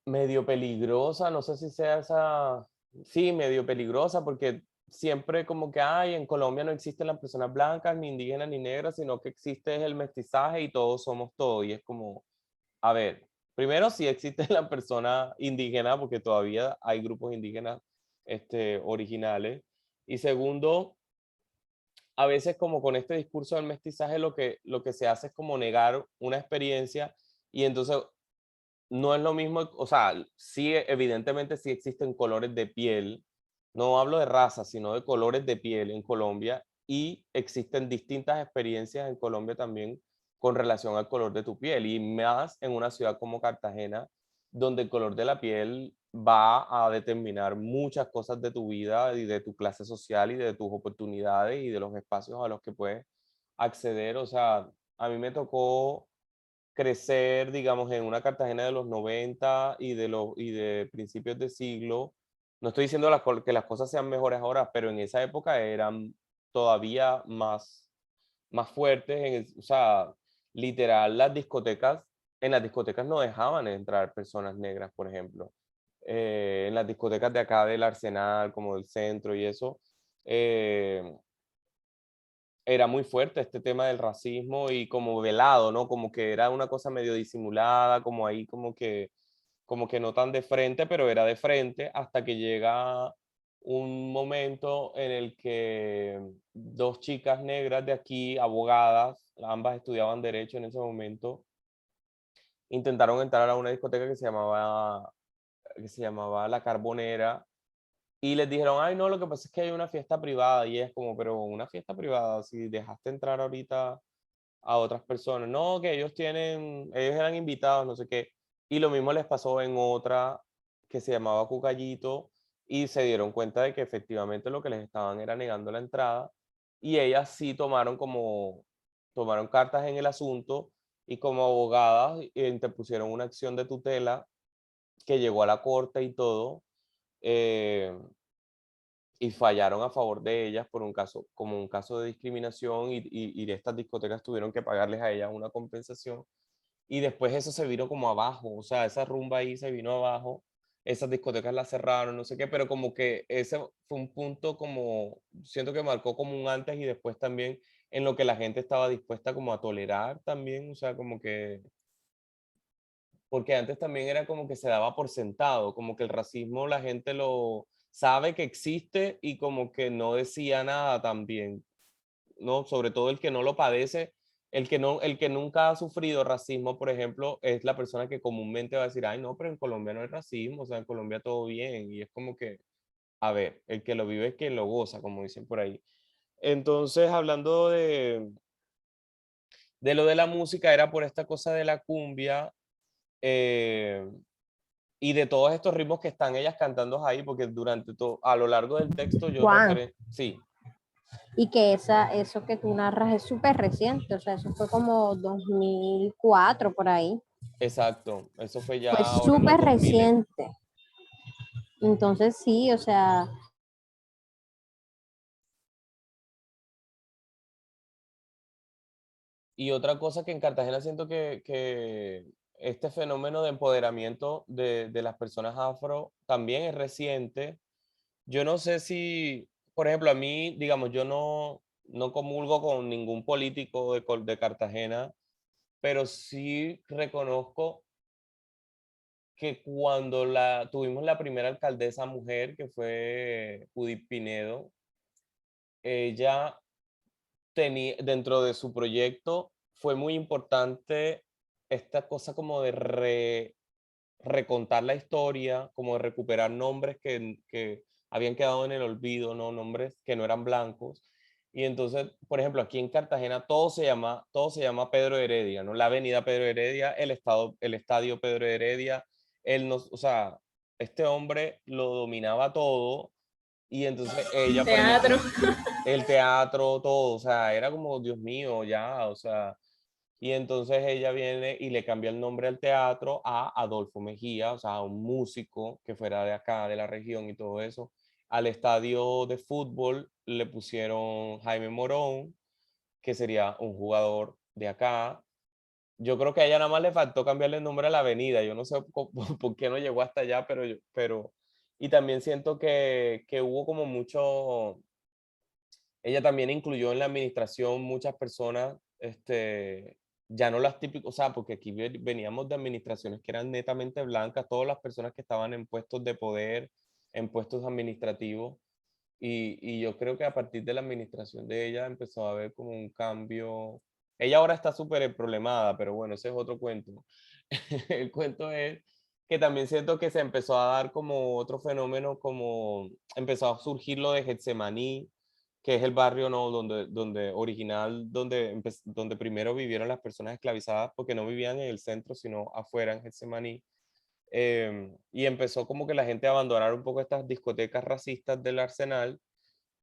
medio peligrosa, no sé si sea esa, sí, medio peligrosa, porque siempre como que, ay, en Colombia no existen las personas blancas, ni indígenas, ni negras, sino que existe el mestizaje y todos somos todos. Y es como, a ver, primero sí existe la persona indígena, porque todavía hay grupos indígenas originales. Y segundo, a veces como con este discurso del mestizaje lo que se hace es como negar una experiencia y entonces no es lo mismo, o sea, sí, evidentemente sí existen colores de piel, no hablo de raza, sino de colores de piel en Colombia y existen distintas experiencias en Colombia también con relación al color de tu piel, y más en una ciudad como Cartagena, donde el color de la piel va a determinar muchas cosas de tu vida y de tu clase social y de tus oportunidades y de los espacios a los que puedes acceder. O sea, a mí me tocó crecer, digamos, en una Cartagena de los 90 y de principios de siglo. No estoy diciendo que las cosas sean mejores ahora, pero en esa época eran todavía más fuertes. O sea, literal, en las discotecas no dejaban entrar personas negras, por ejemplo. En las discotecas de acá del Arsenal, como del centro y eso, eh, era muy fuerte este tema del racismo y como velado, ¿no? Como que era una cosa medio disimulada, como ahí como que no tan de frente, pero era de frente hasta que llega un momento en el que dos chicas negras de aquí, abogadas, ambas estudiaban derecho en ese momento, intentaron entrar a una discoteca que se llamaba La Carbonera y les dijeron, ay, no, lo que pasa es que hay una fiesta privada. Y es como, pero una fiesta privada, si dejaste entrar ahorita a otras personas. No, que ellos eran invitados, no sé qué. Y lo mismo les pasó en otra que se llamaba Cucayito y se dieron cuenta de que efectivamente lo que les estaban era negando la entrada. Y ellas sí tomaron cartas en el asunto y como abogadas interpusieron una acción de tutela que llegó a la corte y todo. eh, y fallaron a favor de ellas por un caso, como un caso de discriminación y estas discotecas tuvieron que pagarles a ellas una compensación y después eso se vino como abajo, o sea, esa rumba ahí se vino abajo, esas discotecas las cerraron, no sé qué, pero como que ese fue un punto como, siento que marcó como un antes y después también en lo que la gente estaba dispuesta como a tolerar también, o sea, como que, porque antes también era como que se daba por sentado, como que el racismo la gente lo sabe que existe y como que no decía nada también, ¿no? Sobre todo el que no lo padece, el que nunca ha sufrido racismo, por ejemplo, es la persona que comúnmente va a decir, ay, no, pero en Colombia no hay racismo, o sea, en Colombia todo bien, y es como que, a ver, el que lo vive es quien lo goza, como dicen por ahí. Entonces, hablando de lo de la música, era por esta cosa de la cumbia, eh, y de todos estos ritmos que están ellas cantando ahí, porque durante todo, a lo largo del texto yo Juan, sí, y que eso que tú narras es súper reciente, o sea, eso fue como 2004 por ahí. exacto, eso fue ya Fue ahora en los súper 2000. reciente. Entonces sí, o sea, Y otra cosa que en Cartagena siento que este fenómeno de empoderamiento de las personas afro también es reciente. Yo no sé si, por ejemplo, a mí, digamos, yo no comulgo con ningún político de Cartagena, pero sí reconozco que cuando tuvimos la primera alcaldesa mujer, que fue Judith Pinedo, ella tenía, dentro de su proyecto, fue muy importante esta cosa como de recontar la historia, como de recuperar nombres que habían quedado en el olvido, ¿no? Nombres que no eran blancos. Y entonces, por ejemplo, aquí en Cartagena todo se llama Pedro Heredia, ¿no? La avenida Pedro Heredia, el estadio Pedro Heredia, o sea, este hombre lo dominaba todo y entonces ella, por Teatro. ejemplo, el teatro, todo, o sea, era como, Dios mío, ya, o sea, y entonces ella viene y le cambia el nombre al teatro a Adolfo Mejía, o sea, a un músico que fuera de acá, de la región y todo eso. Al estadio de fútbol le pusieron Jaime Morón, que sería un jugador de acá. Yo creo que a ella nada más le faltó cambiarle el nombre a la avenida. Yo no sé por qué no llegó hasta allá, y también siento que hubo como mucho, ella también incluyó en la administración muchas personas, ya no las típicas, o sea, porque aquí veníamos de administraciones que eran netamente blancas, todas las personas que estaban en puestos de poder, en puestos administrativos, y yo creo que a partir de la administración de ella empezó a haber como un cambio. Ella ahora está súper problemada, pero bueno, ese es otro cuento. El cuento es que también siento que se empezó a dar como otro fenómeno, como empezó a surgir lo de Getsemaní, que es el barrio, ¿no? Donde original, donde primero vivieron las personas esclavizadas, porque no vivían en el centro, sino afuera, en Getsemaní. Y empezó como que la gente a abandonar un poco estas discotecas racistas del Arsenal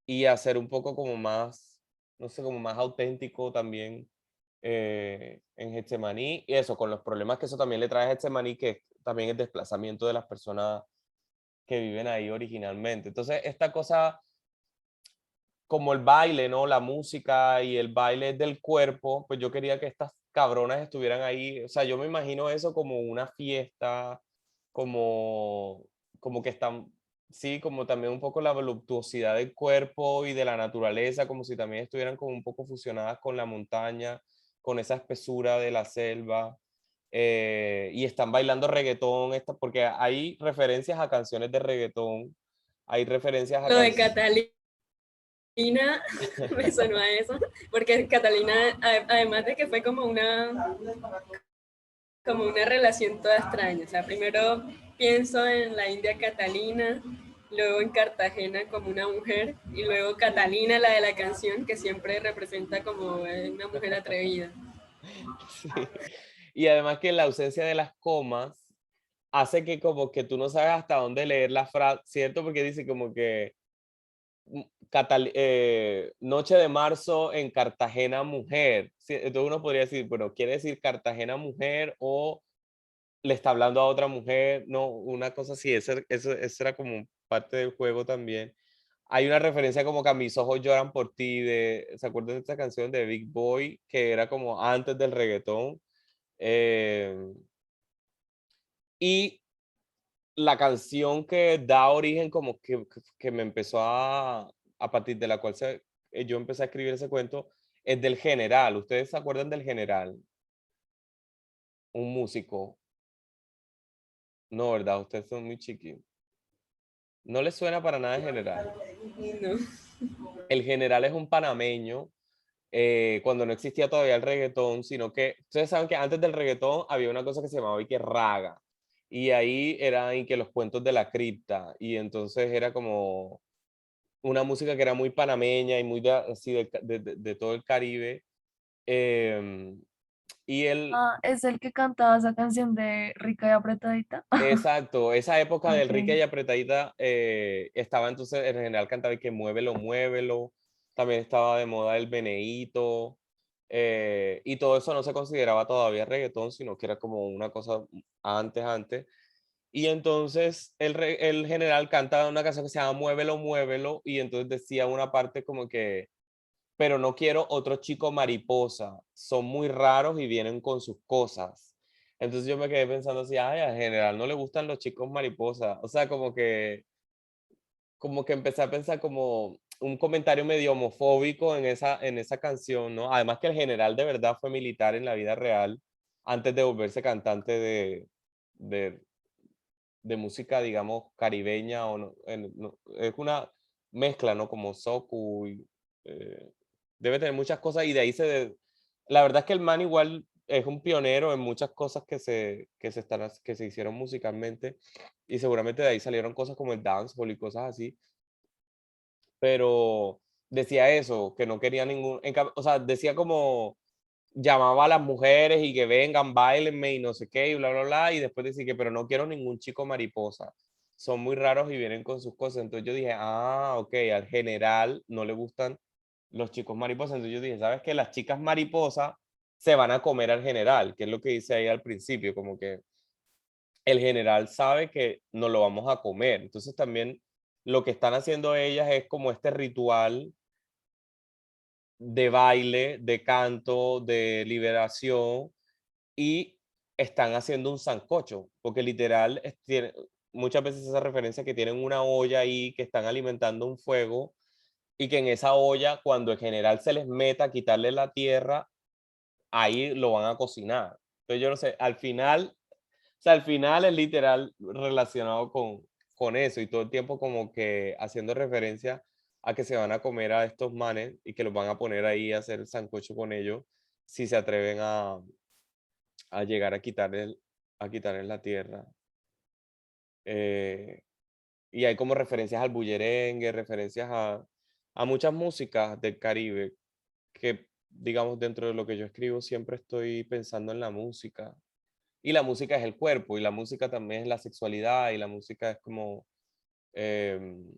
y a hacer un poco como más, no sé, como más auténtico también en Getsemaní. Y eso, con los problemas que eso también le trae a Getsemaní, que es también el desplazamiento de las personas que viven ahí originalmente. Entonces, esta cosa como el baile, ¿no? La música y el baile del cuerpo, pues yo quería que estas cabronas estuvieran ahí. O sea, yo me imagino eso como una fiesta, como, como que están, sí, como también un poco la voluptuosidad del cuerpo y de la naturaleza, como si también estuvieran como un poco fusionadas con la montaña, con esa espesura de la selva. Y están bailando reggaetón, porque hay referencias a canciones de reggaetón, hay referencias a Lo de canciones. Catalina me sonó a eso, porque Catalina, además de que fue como una relación toda extraña. O sea, primero pienso en la India Catalina, luego en Cartagena como una mujer, y luego Catalina, la de la canción, que siempre representa como una mujer atrevida. Sí. Y además que la ausencia de las comas hace que como que tú no sabes hasta dónde leer la frase, ¿cierto? Porque dice como que noche de marzo en Cartagena mujer. Sí, entonces uno podría decir, bueno, ¿quiere decir Cartagena mujer o le está hablando a otra mujer? No, una cosa así, eso era como parte del juego también. Hay una referencia como que a mis ojos lloran por ti, ¿se acuerdan de esta canción de Big Boy? Que era como antes del reggaetón. Em, y la canción que da origen como que me empezó a partir de la cual yo empecé a escribir ese cuento, es del General. ¿Ustedes se acuerdan del General? Un músico. No, ¿verdad? Ustedes son muy chiquitos. No les suena para nada el General. ¿No? El General es un panameño, cuando no existía todavía el reggaetón, sino que ustedes saben que antes del reggaetón había una cosa que se llamaba y que raga. Y ahí era y que los cuentos de la cripta. Y entonces era como una música que era muy panameña y muy así de todo el Caribe. em, y él, Ah, es el que cantaba esa canción de Rica y Apretadita. exacto, esa época del Rica y Ok. Apretadita estaba entonces, en general cantaba y que muévelo, muévelo. También estaba de moda el meneíto. Y todo eso no se consideraba todavía reggaetón, sino que era como una cosa antes. Y entonces el general canta una canción que se llama Muévelo, muévelo, y entonces decía una parte como que, pero no quiero otro chico mariposa, son muy raros y vienen con sus cosas. Entonces yo me quedé pensando así, ay, al general no le gustan los chicos mariposa. O sea, como que empecé a pensar como un comentario medio homofóbico en esa canción, ¿no? Además que el general de verdad fue militar en la vida real antes de volverse cantante de, de música, digamos, caribeña o no, es una mezcla, ¿no? Como socu y debe tener muchas cosas y de ahí la verdad es que el man igual es un pionero en muchas cosas que se hicieron musicalmente y seguramente de ahí salieron cosas como el dancehall y cosas así, pero decía eso, que no quería o sea, decía como llamaba a las mujeres y que vengan, bailenme y no sé qué, y bla, bla, bla, y después decía que, pero no quiero ningún chico mariposa. Son muy raros y vienen con sus cosas. Entonces yo dije, ah, ok, al general no le gustan los chicos mariposas. Entonces yo dije, ¿sabes qué? Las chicas mariposas se van a comer al general, que es lo que dice ahí al principio, como que el general sabe que nos lo vamos a comer. Entonces también lo que están haciendo ellas es como este ritual de baile, de canto, de liberación, y están haciendo un sancocho, porque literal muchas veces esa referencia que tienen una olla ahí, que están alimentando un fuego y que en esa olla, cuando el general se les meta a quitarle la tierra, ahí lo van a cocinar. Entonces yo no sé, o sea, al final es literal relacionado con eso y todo el tiempo como que haciendo referencia a que se van a comer a estos manes y que los van a poner ahí a hacer el sancocho con ellos si se atreven a llegar a quitarles la tierra. Eh, y hay como referencias al bullerengue, referencias a muchas músicas del Caribe que, digamos, dentro de lo que yo escribo siempre estoy pensando en la música. Y la música es el cuerpo, y la música también es la sexualidad, y la música es como, em,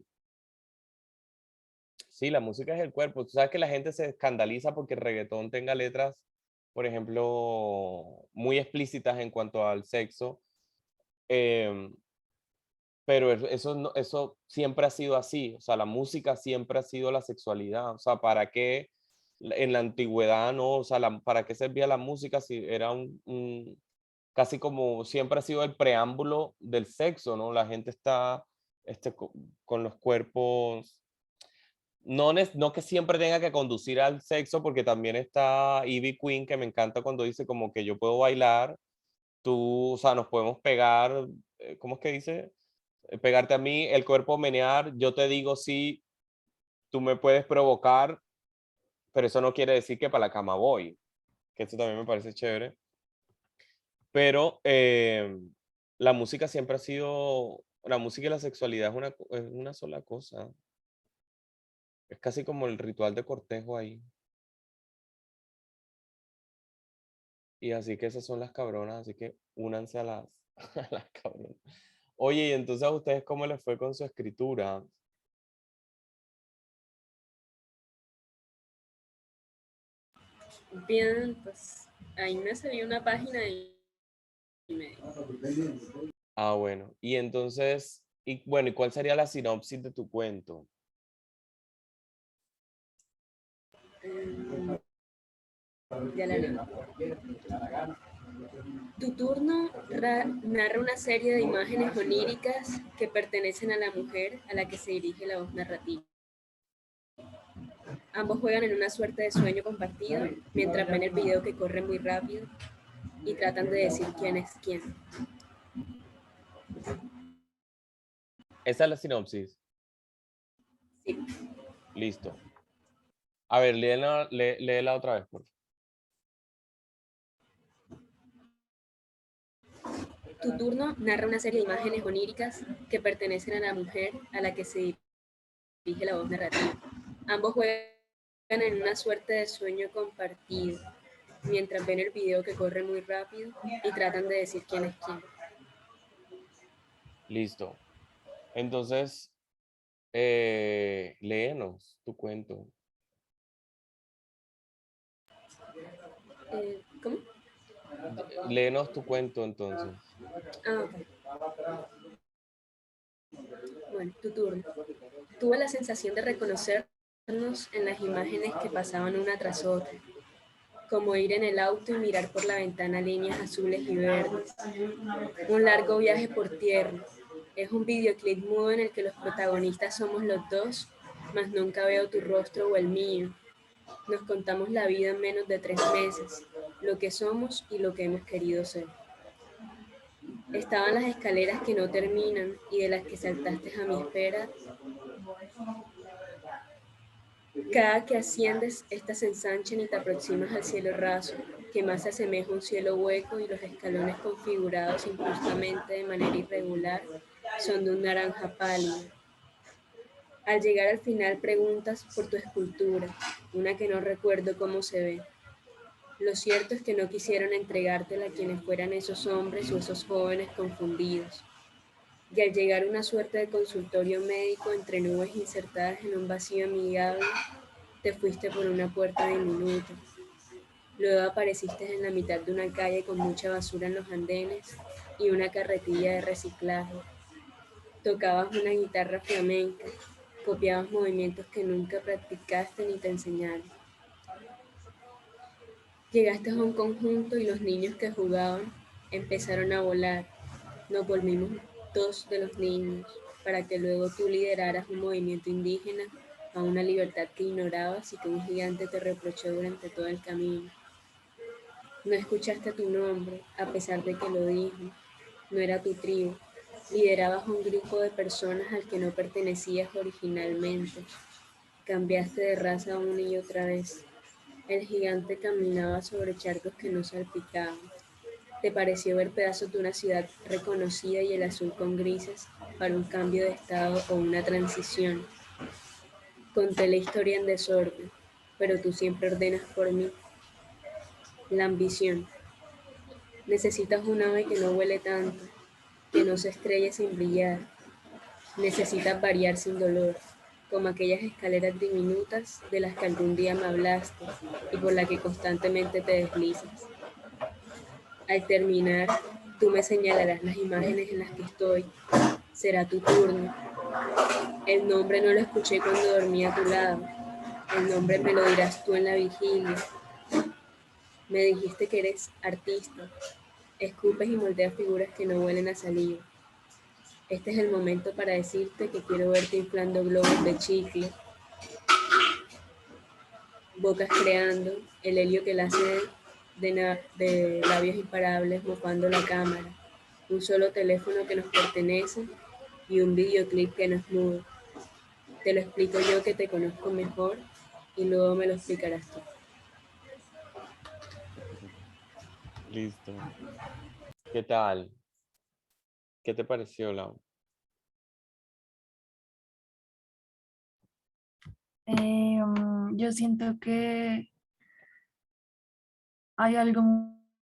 sí, la música es el cuerpo. Tú sabes que la gente se escandaliza porque el reggaetón tenga letras, por ejemplo, muy explícitas en cuanto al sexo, em, pero eso, eso siempre ha sido así. O sea, la música siempre ha sido la sexualidad. O sea, ¿para qué en la antigüedad no? O sea, ¿para qué servía la música si era casi como siempre ha sido el preámbulo del sexo, ¿no? La gente está con los cuerpos no que siempre tenga que conducir al sexo, porque también está Ivy Queen, que me encanta cuando dice como que yo puedo bailar, tú, o sea, nos podemos pegar, ¿cómo es que dice? Pegarte a mí, el cuerpo menear, yo te digo sí, tú me puedes provocar, pero eso no quiere decir que para la cama voy, que esto también me parece chévere. Pero la música siempre ha sido, la música y la sexualidad es una sola cosa. Es casi como el ritual de cortejo ahí. Y así que esas son las cabronas, así que únanse a las, a las cabronas. Oye, y entonces a ustedes, ¿cómo les fue con su escritura? Bien, pues ahí me salió una página y me... Ah, bueno. Y entonces, y bueno, ¿y cuál sería la sinopsis de tu cuento? mm, ya la leo. Tu turno narra una serie de imágenes oníricas que pertenecen a la mujer a la que se dirige la voz narrativa. Ambos juegan en una suerte de sueño compartido mientras ven el video que corre muy rápido y tratan de decir quién es quién. Esa es la sinopsis. Sí. Listo. A ver, léela otra vez, por favor. Tu turno narra una serie de imágenes oníricas que pertenecen a la mujer a la que se dirige la voz narrativa. Ambos juegan en una suerte de sueño compartido mientras ven el video que corre muy rápido y tratan de decir quién es quién. Listo. Entonces, léenos tu cuento. ¿Cómo? Léenos tu cuento entonces. Ah, ok. Bueno, tu turno. Tuve la sensación de reconocernos en las imágenes que pasaban una tras otra, como ir en el auto y mirar por la ventana líneas azules y verdes. Un largo viaje por tierra. Es un videoclip mudo en el que los protagonistas somos los dos, mas nunca veo tu rostro o el mío. Nos contamos la vida en menos de 3 meses, lo que somos y lo que hemos querido ser. Estaban las escaleras que no terminan y de las que saltaste a mi espera. Cada que asciendes, estas se ensanchan y te aproximas al cielo raso, que más se asemeja a un cielo hueco, y los escalones configurados injustamente de manera irregular son de un naranja pálido. Al llegar al final preguntas por tu escultura, una que no recuerdo cómo se ve. Lo cierto es que no quisieron entregártela a quienes fueran esos hombres o esos jóvenes confundidos. Y al llegar a una suerte de consultorio médico entre nubes insertadas en un vacío amigable, te fuiste por una puerta diminuta. Luego apareciste en la mitad de una calle con mucha basura en los andenes y una carretilla de reciclaje. Tocabas una guitarra flamenca, copiabas movimientos que nunca practicaste ni te enseñaron. Llegaste a un conjunto y los niños que jugaban empezaron a volar. Nos volvimos 2 de los niños, para que luego tú lideraras un movimiento indígena a una libertad que ignorabas y que un gigante te reprochó durante todo el camino. No escuchaste tu nombre, a pesar de que lo dijo. No era tu tribu. Liderabas un grupo de personas al que no pertenecías originalmente. Cambiaste de raza una y otra vez. El gigante caminaba sobre charcos que no salpicaban. Te pareció ver pedazos de una ciudad reconocida y el azul con grises para un cambio de estado o una transición. Conté la historia en desorden, pero tú siempre ordenas por mí. La ambición. Necesitas un ave que no huele tanto, que no se estrelle sin brillar. Necesitas variar sin dolor, como aquellas escaleras diminutas de las que algún día me hablaste y por las que constantemente te deslizas. Al terminar, tú me señalarás las imágenes en las que estoy. Será tu turno. El nombre no lo escuché cuando dormía a tu lado. El nombre me lo dirás tú en la vigilia. Me dijiste que eres artista. Escupes y moldeas figuras que no huelen a saliva. Este es el momento para decirte que quiero verte inflando globos de chicle, bocas creando, el helio que la hace de labios imparables mofando la cámara, un solo teléfono que nos pertenece y un videoclip que nos muda. Te lo explico yo que te conozco mejor y luego me lo explicarás tú. Listo. ¿Qué tal? ¿Qué te pareció, Lau? Yo siento que hay algo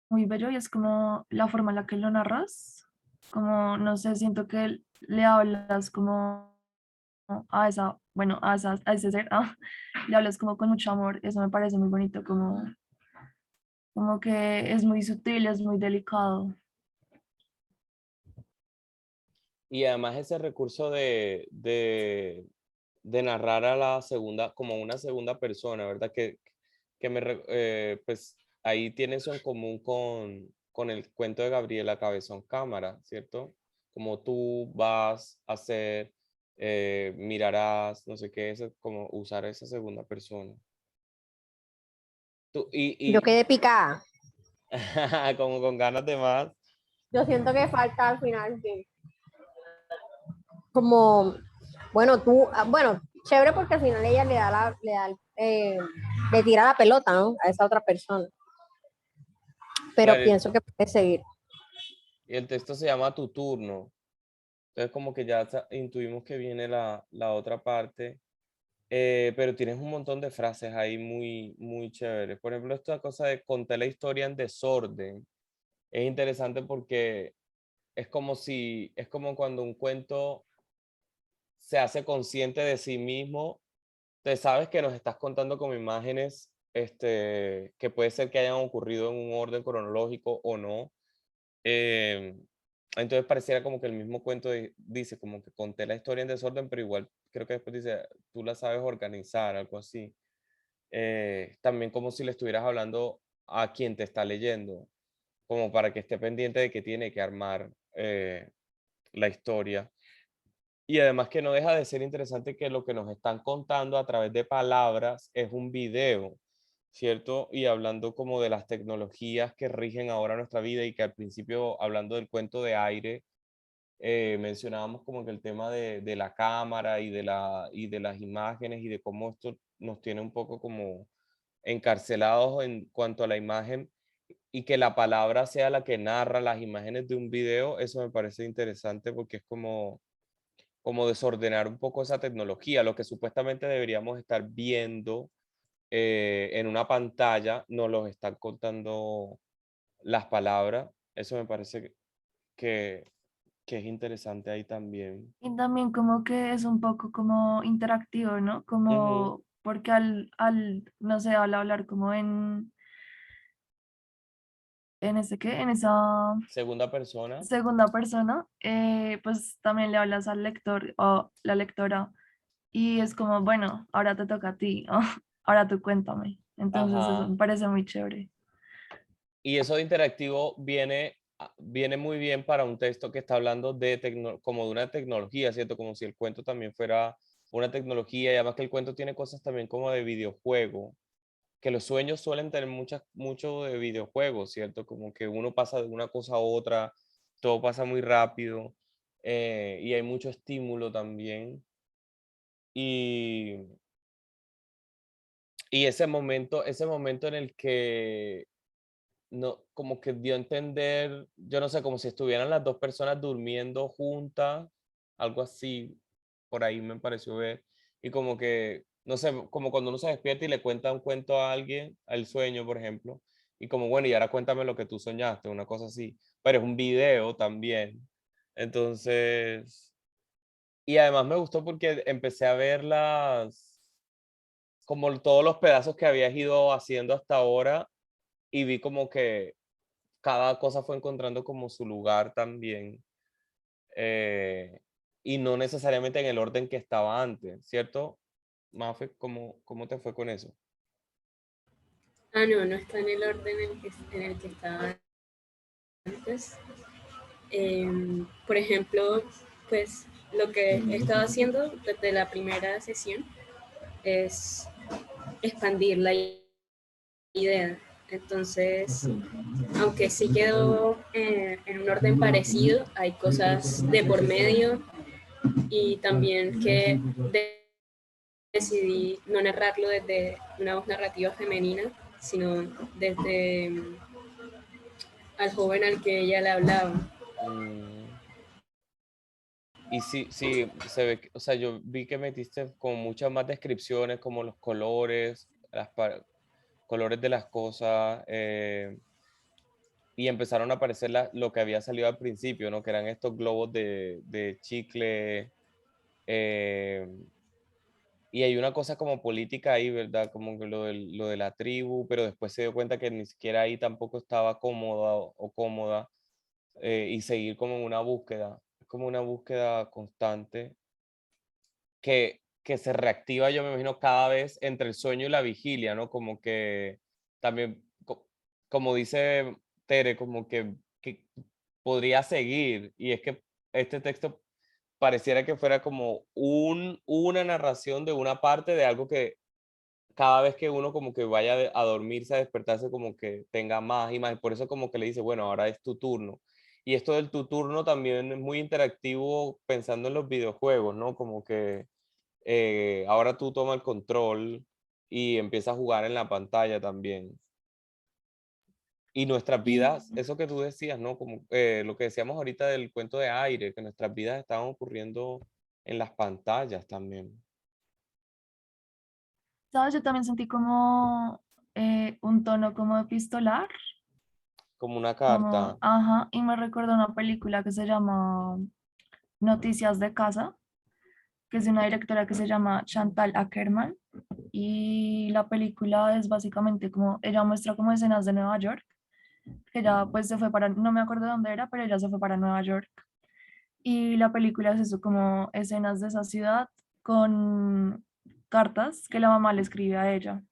muy bello y es como la forma en la que lo narras, como, no sé, siento que le hablas como a esa, bueno, a ese ser, le hablas como con mucho amor, eso me parece muy bonito, como que es muy sutil, es muy delicado. Y además ese recurso de narrar a la segunda, como una segunda persona, ¿verdad? Pues ahí tiene eso en común con el cuento de Gabriela Cabezón Cámara, ¿cierto? Como tú vas a hacer, mirarás, no sé qué, es como usar esa segunda persona. Tú, Yo quedé picada. como con ganas de más. Yo siento que falta al final que como, bueno, bueno, chévere porque al final ella le tira la pelota, ¿no? A esa otra persona. Pero Claro, pienso que puede seguir. y el texto se llama Tu turno. Entonces como que ya intuimos que viene la otra parte, pero tienes un montón de frases ahí muy, muy chéveres. Por ejemplo, esta cosa de contar la historia en desorden es interesante porque es como cuando un cuento se hace consciente de sí mismo. Te sabes que nos estás contando como imágenes, que puede ser que hayan ocurrido en un orden cronológico o no. Em, entonces pareciera como que el mismo cuento dice como que conté la historia en desorden, pero igual creo que después dice, tú la sabes organizar, algo así. También como si le estuvieras hablando a quien te está leyendo, como para que esté pendiente de que tiene que armar la historia. Y además que no deja de ser interesante que lo que nos están contando a través de palabras es un video, ¿cierto? Y hablando como de las tecnologías que rigen ahora nuestra vida y que al principio, hablando del cuento de aire, mencionábamos como que el tema de la cámara y de las imágenes y de cómo esto nos tiene un poco como encarcelados en cuanto a la imagen y que la palabra sea la que narra las imágenes de un video, eso me parece interesante porque es como desordenar un poco esa tecnología, lo que supuestamente deberíamos estar viendo en una pantalla, nos los están contando las palabras. Eso me parece que, que es interesante ahí también. Y también como que es un poco como interactivo, ¿no? Ujú. Como porque no sé, al hablar como en ese qué, en esa Segunda persona. segunda persona, pues también le hablas al lector o la lectora y es como, bueno, ahora te toca a ti, o ahora tú cuéntame. Entonces eso Ajá. me parece muy chévere. Y eso de interactivo viene muy bien para un texto que está hablando como de una tecnología, ¿cierto? Como si el cuento también fuera una tecnología y además que el cuento tiene cosas también como de videojuego, que los sueños suelen tener mucho de videojuegos, ¿cierto? Como que uno pasa de una cosa a otra, todo pasa muy rápido y hay mucho estímulo también. Y, y ese momento en el que no, como que dio a entender, yo no sé, como si estuvieran las dos personas durmiendo juntas, algo así, por ahí me pareció ver. y como que, no sé, como cuando uno se despierta y le cuenta un cuento a alguien, al sueño, por ejemplo, y como, bueno, y ahora cuéntame lo que tú soñaste, una cosa así, pero es un video también. Entonces, y además me gustó porque empecé a ver como todos los pedazos que habías ido haciendo hasta ahora y vi como que cada cosa fue encontrando como su lugar también, eh, y no necesariamente en el orden que estaba antes, ¿cierto? Mafe, ¿cómo te fue con eso? Ah, no, no está en el orden en el que estaba antes. Por ejemplo, pues lo que he estado haciendo desde la primera sesión es expandir la idea. Entonces, aunque sí quedó en un orden parecido, hay cosas de por medio y también que decidí no narrarlo desde una voz narrativa femenina, sino desde al joven al que ella le hablaba. Mm, y sí, sí, se ve, o sea, yo vi que metiste como muchas más descripciones, como los colores, colores de las cosas, y empezaron a aparecer lo que había salido al principio, ¿no? Que eran estos globos de chicle. eh, y hay una cosa como política ahí, ¿verdad? Como que lo de la tribu, pero después se dio cuenta que ni siquiera ahí tampoco estaba cómoda o cómoda, y seguir como en una búsqueda. Es como una búsqueda constante que se reactiva, yo me imagino, cada vez entre el sueño y la vigilia, ¿no? Como que también, como dice Tere, como que podría seguir. Y es que este texto pareciera que fuera como una narración de una parte de algo que cada vez que uno como que vaya a dormirse, a despertarse, como que tenga más y más. Y por eso como que le dice, bueno, ahora es tu turno. Y esto del tu turno también es muy interactivo pensando en los videojuegos, ¿no? Como que ahora tú toma el control y empiezas a jugar en la pantalla también. Y nuestras Y vidas, eso que tú decías, ¿no? Como lo que decíamos ahorita del cuento de aire, que nuestras vidas estaban ocurriendo en las pantallas también, ¿sabes? Yo también sentí como un tono como epistolar, como una como, carta. ajá, y me recuerda una película que se llama Noticias de Casa, que es de una directora que se llama Chantal Akerman, y la película es básicamente como, ella muestra como escenas de Nueva York, que ella pues se fue para, no me acuerdo dónde era, pero ella se fue para Nueva York, y la película es eso, como escenas de esa ciudad con cartas que la mamá le escribe a ella.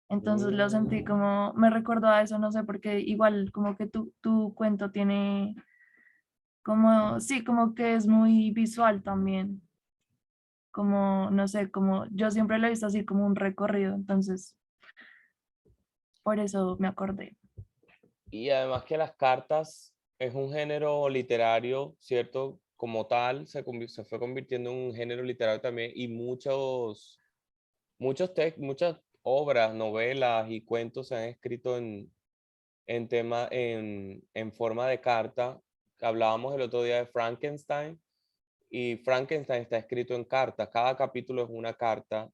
Entonces lo sentí Mm, como, me recordó a eso, no sé, porque igual como que tu cuento tiene como, sí, como que es muy visual también, como, no sé, como yo siempre lo he visto así como un recorrido, entonces por eso me acordé. y además que las cartas es un género literario, ¿cierto? Como tal, se fue convirtiendo en un género literario también y muchas obras, novelas y cuentos se han escrito en forma de carta. Hablábamos el otro día de Frankenstein y Frankenstein está escrito en carta. Cada capítulo es una carta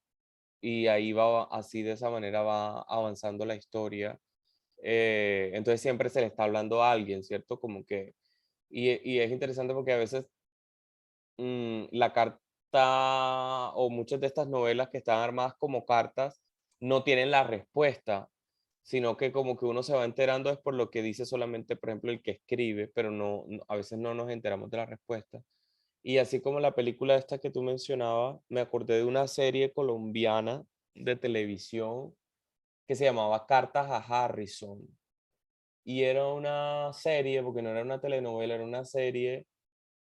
y ahí va, así de esa manera va avanzando la historia. Entonces siempre se le está hablando a alguien, ¿cierto? Como que, y es interesante porque a veces la carta o muchas de estas novelas que están armadas como cartas no tienen la respuesta, sino que como que uno se va enterando es por lo que dice solamente, por ejemplo, el que escribe, pero a veces no nos enteramos de la respuesta. Y así como la película esta que tú mencionabas, me acordé de una serie colombiana de televisión que se llamaba Cartas a Harrison. Y era una serie, porque no era una telenovela, era una serie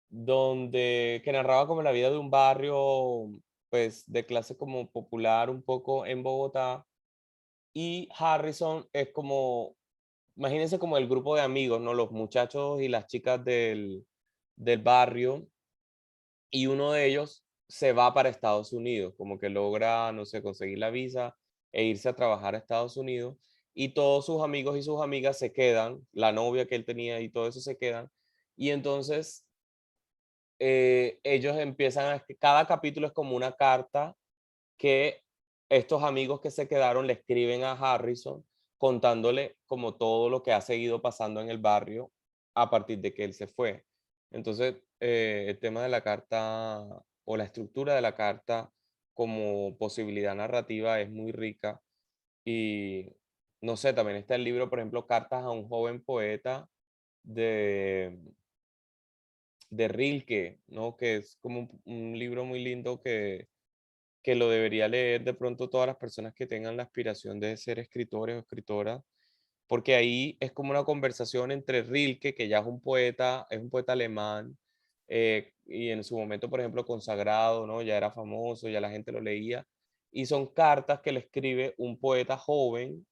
que narraba como la vida de un barrio, pues, de clase como popular un poco en Bogotá. Y Harrison es como, imagínense como el grupo de amigos, ¿no? Los muchachos y las chicas del barrio, y uno de ellos se va para Estados Unidos, como que logra, no sé, conseguir la visa e irse a trabajar a Estados Unidos, y todos sus amigos y sus amigas se quedan, la novia que él tenía y todo eso se quedan, y entonces ellos empiezan cada capítulo es como una carta que estos amigos que se quedaron le escriben a Harrison contándole como todo lo que ha seguido pasando en el barrio a partir de que él se fue. Entonces, el tema de la carta o la estructura de la carta como posibilidad narrativa es muy rica y no sé, también está el libro, por ejemplo, Cartas a un joven poeta de Rilke, ¿no? Que es como un libro muy lindo que lo debería leer de pronto todas las personas que tengan la aspiración de ser escritores o escritoras, porque ahí es como una conversación entre Rilke, que ya es un poeta alemán, y en su momento, por ejemplo, consagrado, ¿no? Ya era famoso, ya la gente lo leía, y son cartas que le escribe un poeta joven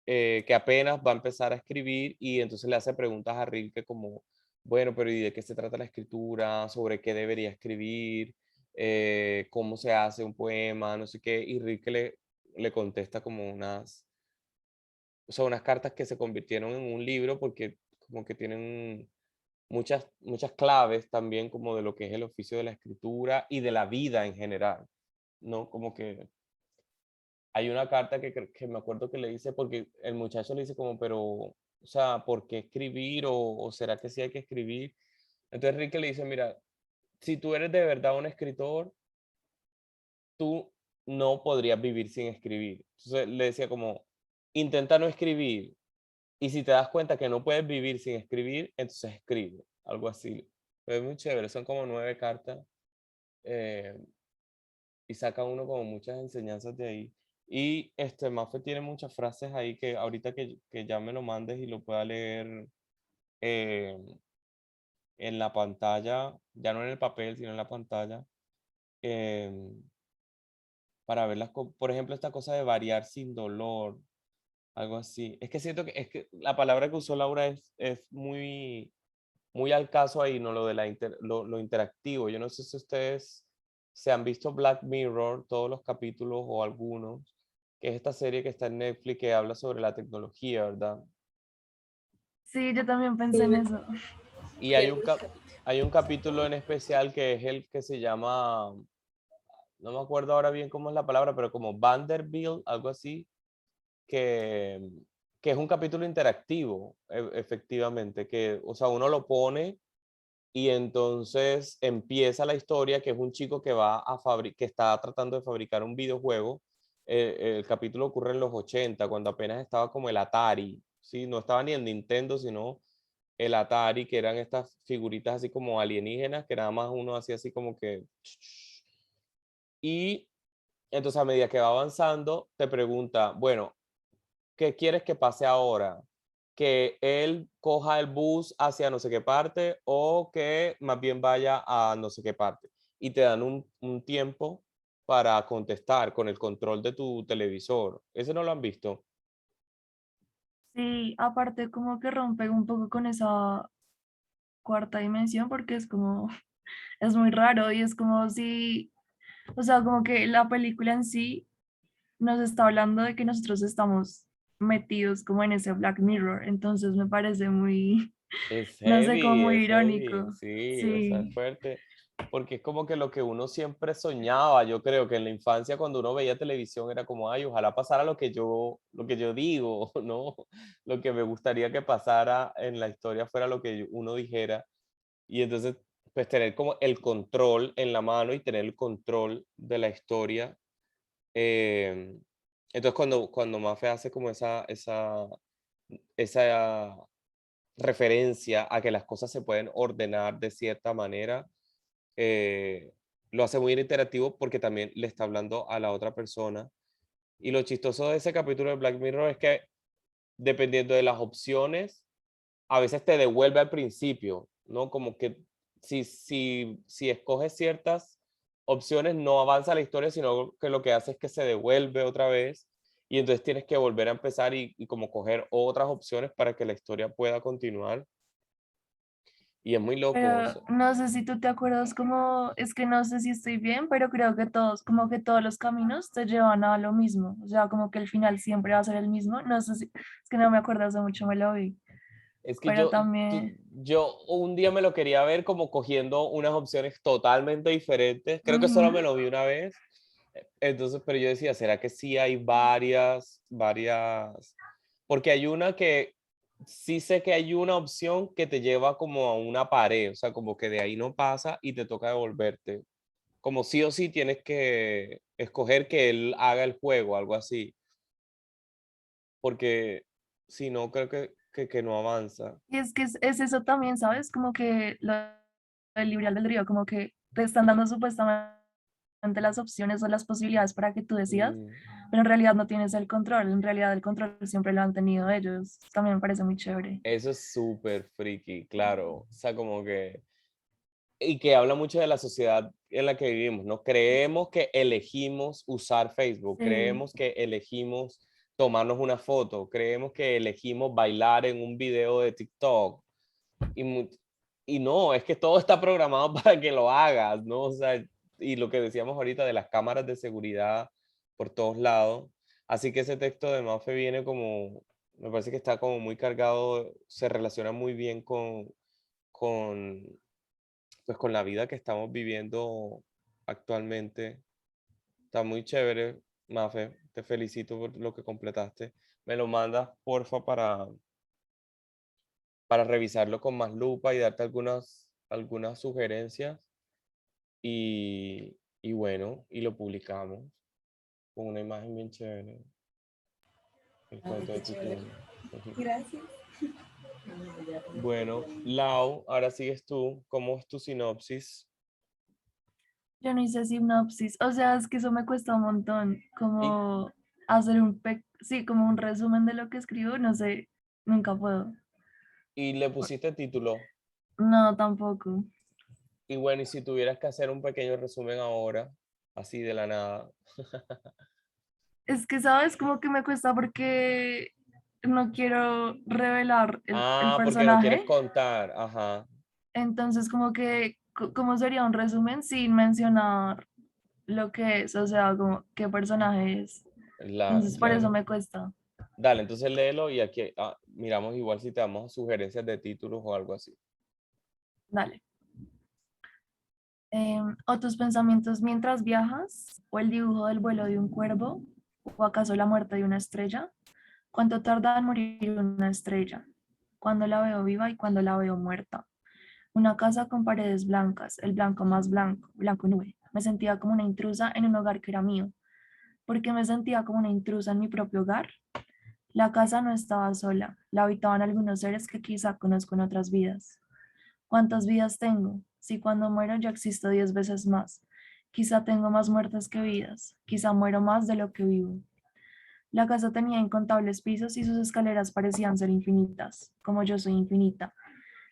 que apenas va a empezar a escribir y entonces le hace preguntas a Rilke como, bueno, pero ¿y de qué se trata la escritura? ¿Sobre qué debería escribir? ¿Cómo se hace un poema? No sé qué. Y Rilke le contesta como o sea, unas cartas que se convirtieron en un libro porque como que tienen muchas claves también como de lo que es el oficio de la escritura y de la vida en general, ¿no? Como que hay una carta que me acuerdo que le hice porque el muchacho le dice como, pero, o sea, ¿por qué escribir? O será que sí hay que escribir? Entonces Enrique le dice, mira, si tú eres de verdad un escritor, tú no podrías vivir sin escribir. Entonces le decía como, intenta no escribir. Y si te das cuenta que no puedes vivir sin escribir, entonces escribe. Algo así. Es muy chévere, son como 9 cartas. eh, y saca uno como muchas enseñanzas de ahí. Y Mafe tiene muchas frases ahí que ahorita que ya me lo mandes y lo pueda leer eh, en la pantalla, ya no en el papel, sino en la pantalla, eh, para verlas, por ejemplo, esta cosa de variar sin dolor, algo así. Es que siento que, es que la palabra que usó Laura es muy al caso ahí, ¿no? Lo de lo interactivo. Yo no sé si ustedes se han visto Black Mirror, todos los capítulos o algunos, que es esta serie que está en Netflix que habla sobre la tecnología, ¿verdad? Sí, yo también pensé Sí, en eso. Y vi algunos capítulos. hay un capítulo en especial que es el que se llama, no me acuerdo ahora bien cómo es la palabra, pero como Vanderbilt, algo así, que, que es un capítulo interactivo, efectivamente, que, o sea, uno lo pone y entonces empieza la historia que es un chico que que está tratando de fabricar un videojuego. El capítulo ocurre en los 80 cuando apenas estaba como el Atari, ¿sí? No estaba ni el Nintendo, sino el Atari, que eran estas figuritas así como alienígenas, que nada más uno hacía así como que... Y entonces a medida que va avanzando, te pregunta, bueno, ¿qué quieres que pase ahora? ¿Que él coja el bus hacia no sé qué parte o que más bien vaya a no sé qué parte? Y te dan un tiempo para contestar con el control de tu televisor. ¿Ese no lo han visto? Sí, aparte como que rompe un poco con esa cuarta dimensión porque es como, es muy raro y es como si, o sea, como que la película en sí nos está hablando de que nosotros estamos metidos como en ese Black Mirror, entonces me parece muy, no sé, como muy Es heavy, irónico. sí, o sea, es Sí, fuerte, porque es como que lo que uno siempre soñaba, yo creo que en la infancia cuando uno veía televisión era como, ay, ojalá pasara lo que yo digo, ¿no? Lo que me gustaría que pasara en la historia fuera lo que uno dijera, y entonces, pues tener como el control en la mano y tener el control de la historia. eh, entonces, cuando Mafe hace como esa referencia a que las cosas se pueden ordenar de cierta manera, eh, lo hace muy interactivo porque también le está hablando a la otra persona. Y lo chistoso de ese capítulo de Black Mirror es que dependiendo de las opciones, a veces te devuelve al principio, ¿no? Como que si escoges ciertas opciones, no avanza la historia, sino que lo que hace es que se devuelve otra vez y entonces tienes que volver a empezar y como coger otras opciones para que la historia pueda continuar. Y es muy loco. O pero sea, no sé si tú te acuerdas como, es que no sé si estoy bien, pero creo que todos, como que todos los caminos te llevan a lo mismo, o sea, como que el final siempre va a ser el mismo, no sé si, es que no me acuerdo hace mucho, me lo vi. Es que pero también, yo un día me lo quería ver como cogiendo unas opciones totalmente diferentes. Creo que solo me ujú, lo vi una vez. Entonces, pero yo decía, ¿será que sí hay varias? Porque hay una que sí sé que hay una opción que te lleva como a una pared, o sea, como que de ahí no pasa y te toca devolverte. Como sí o sí tienes que escoger que él haga el juego, algo así, porque si no, creo que no avanza. y es que es eso también, ¿sabes? Como que lo del libre albedrío, como que te están dando supuestamente las opciones o las posibilidades para que tú decidas, Mm. pero en realidad no tienes el control, en realidad el control siempre lo han tenido ellos. También me parece muy chévere. Eso es súper friki, claro. O sea, como que y que habla mucho de la sociedad en la que vivimos, ¿no? Creemos que elegimos usar Facebook, Sí, creemos que elegimos tomarnos una foto, creemos que elegimos bailar en un video de TikTok y y no, es que todo está programado para que lo hagas, ¿no? O sea, y lo que decíamos ahorita de las cámaras de seguridad por todos lados. Así que ese texto de Mafe viene como, me parece que está como muy cargado, se relaciona muy bien con, pues con la vida que estamos viviendo actualmente. Está muy chévere, Mafe. Te felicito por lo que completaste. Me lo mandas, porfa, para revisarlo con más lupa y darte algunas sugerencias. Y bueno, y lo publicamos con una imagen bien chévere. El Ay, cuento de qué chévere. Titún. Gracias. Bueno, Lau, ahora sigues tú. ¿Cómo es tu sinopsis? yo no hice sinopsis, o sea, es que eso me cuesta un montón, Y, como hacer sí, como un resumen de lo que escribo, no sé, nunca puedo. y le pusiste título. No, tampoco. Y bueno, y si tuvieras que hacer un pequeño resumen ahora, así de la nada. Es que, ¿sabes? Como que me cuesta porque no quiero revelar el Ah, porque no quieres personaje. contar. Ajá. Entonces, como que, ¿cómo sería un resumen sin mencionar lo que es? O sea, como qué personaje es. Entonces, por eso Claro. me cuesta. Dale, entonces léelo y aquí miramos igual si te damos sugerencias de títulos o algo así. Dale. ¿O tus pensamientos mientras viajas? ¿O el dibujo del vuelo de un cuervo? ¿O acaso la muerte de una estrella? ¿Cuánto tarda en morir una estrella? ¿Cuándo la veo viva y cuándo la veo muerta? Una casa con paredes blancas, el blanco más blanco, blanco nube. Me sentía como una intrusa en un hogar que era mío. ¿Por qué me sentía como una intrusa en mi propio hogar? La casa no estaba sola, la habitaban algunos seres que quizá conozco en otras vidas. ¿Cuántas vidas tengo? Si cuando muero ya existo 10 veces más. Quizá tengo más muertes que vidas, quizá muero más de lo que vivo. La casa tenía incontables pisos y sus escaleras parecían ser infinitas, como yo soy infinita.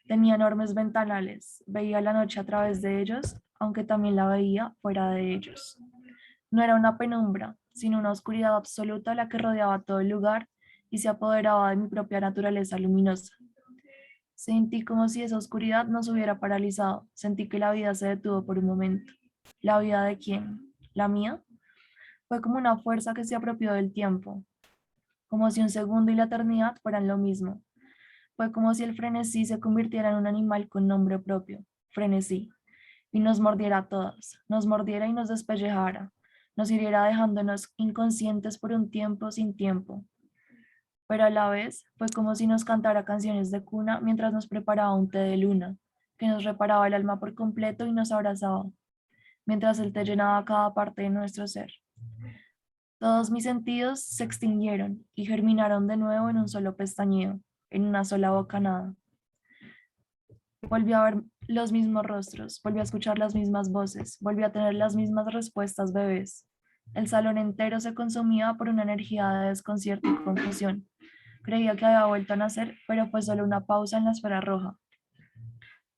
Tenía enormes ventanales, veía la noche a través de ellos, aunque también la veía fuera de ellos. No era una penumbra, sino una oscuridad absoluta la que rodeaba todo el lugar y se apoderaba de mi propia naturaleza luminosa. Sentí como si esa oscuridad nos hubiera paralizado, sentí que la vida se detuvo por un momento. ¿La vida de quién? ¿La mía? Fue como una fuerza que se apropió del tiempo, como si un segundo y la eternidad fueran lo mismo. Fue como si el frenesí se convirtiera en un animal con nombre propio, frenesí, y nos mordiera a todos, nos mordiera y nos despellejara, nos hiriera dejándonos inconscientes por un tiempo sin tiempo. Pero a la vez fue como si nos cantara canciones de cuna mientras nos preparaba un té de luna, que nos reparaba el alma por completo y nos abrazaba, mientras el té llenaba cada parte de nuestro ser. Todos mis sentidos se extinguieron y germinaron de nuevo en un solo pestañeo, en una sola bocanada. Volví a ver los mismos rostros, volví a escuchar las mismas voces, volví a tener las mismas respuestas bebés. El salón entero se consumía por una energía de desconcierto y confusión. Creía que había vuelto a nacer, pero fue solo una pausa en la esfera roja.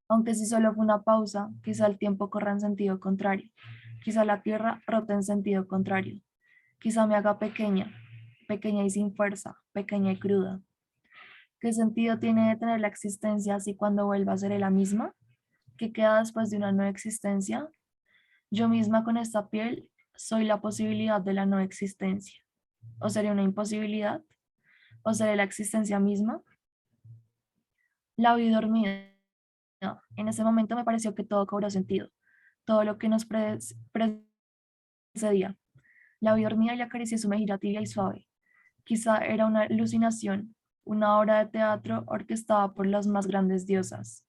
Aunque si solo fue una pausa, quizá el tiempo corra en sentido contrario. Quizá la tierra rote en sentido contrario. Quizá me haga pequeña, pequeña y sin fuerza, pequeña y cruda. ¿Qué sentido tiene de tener la existencia si cuando vuelva seré la misma? ¿Qué queda después de una no existencia? Yo misma con esta piel soy la posibilidad de la no existencia. ¿O seré una imposibilidad? ¿O seré la existencia misma? La vi dormida. En ese momento me pareció que todo cobró sentido, todo lo que nos precedía. La vi dormida y le acaricié su mejilla tibia y suave. Quizá era una alucinación, una obra de teatro orquestada por las más grandes diosas.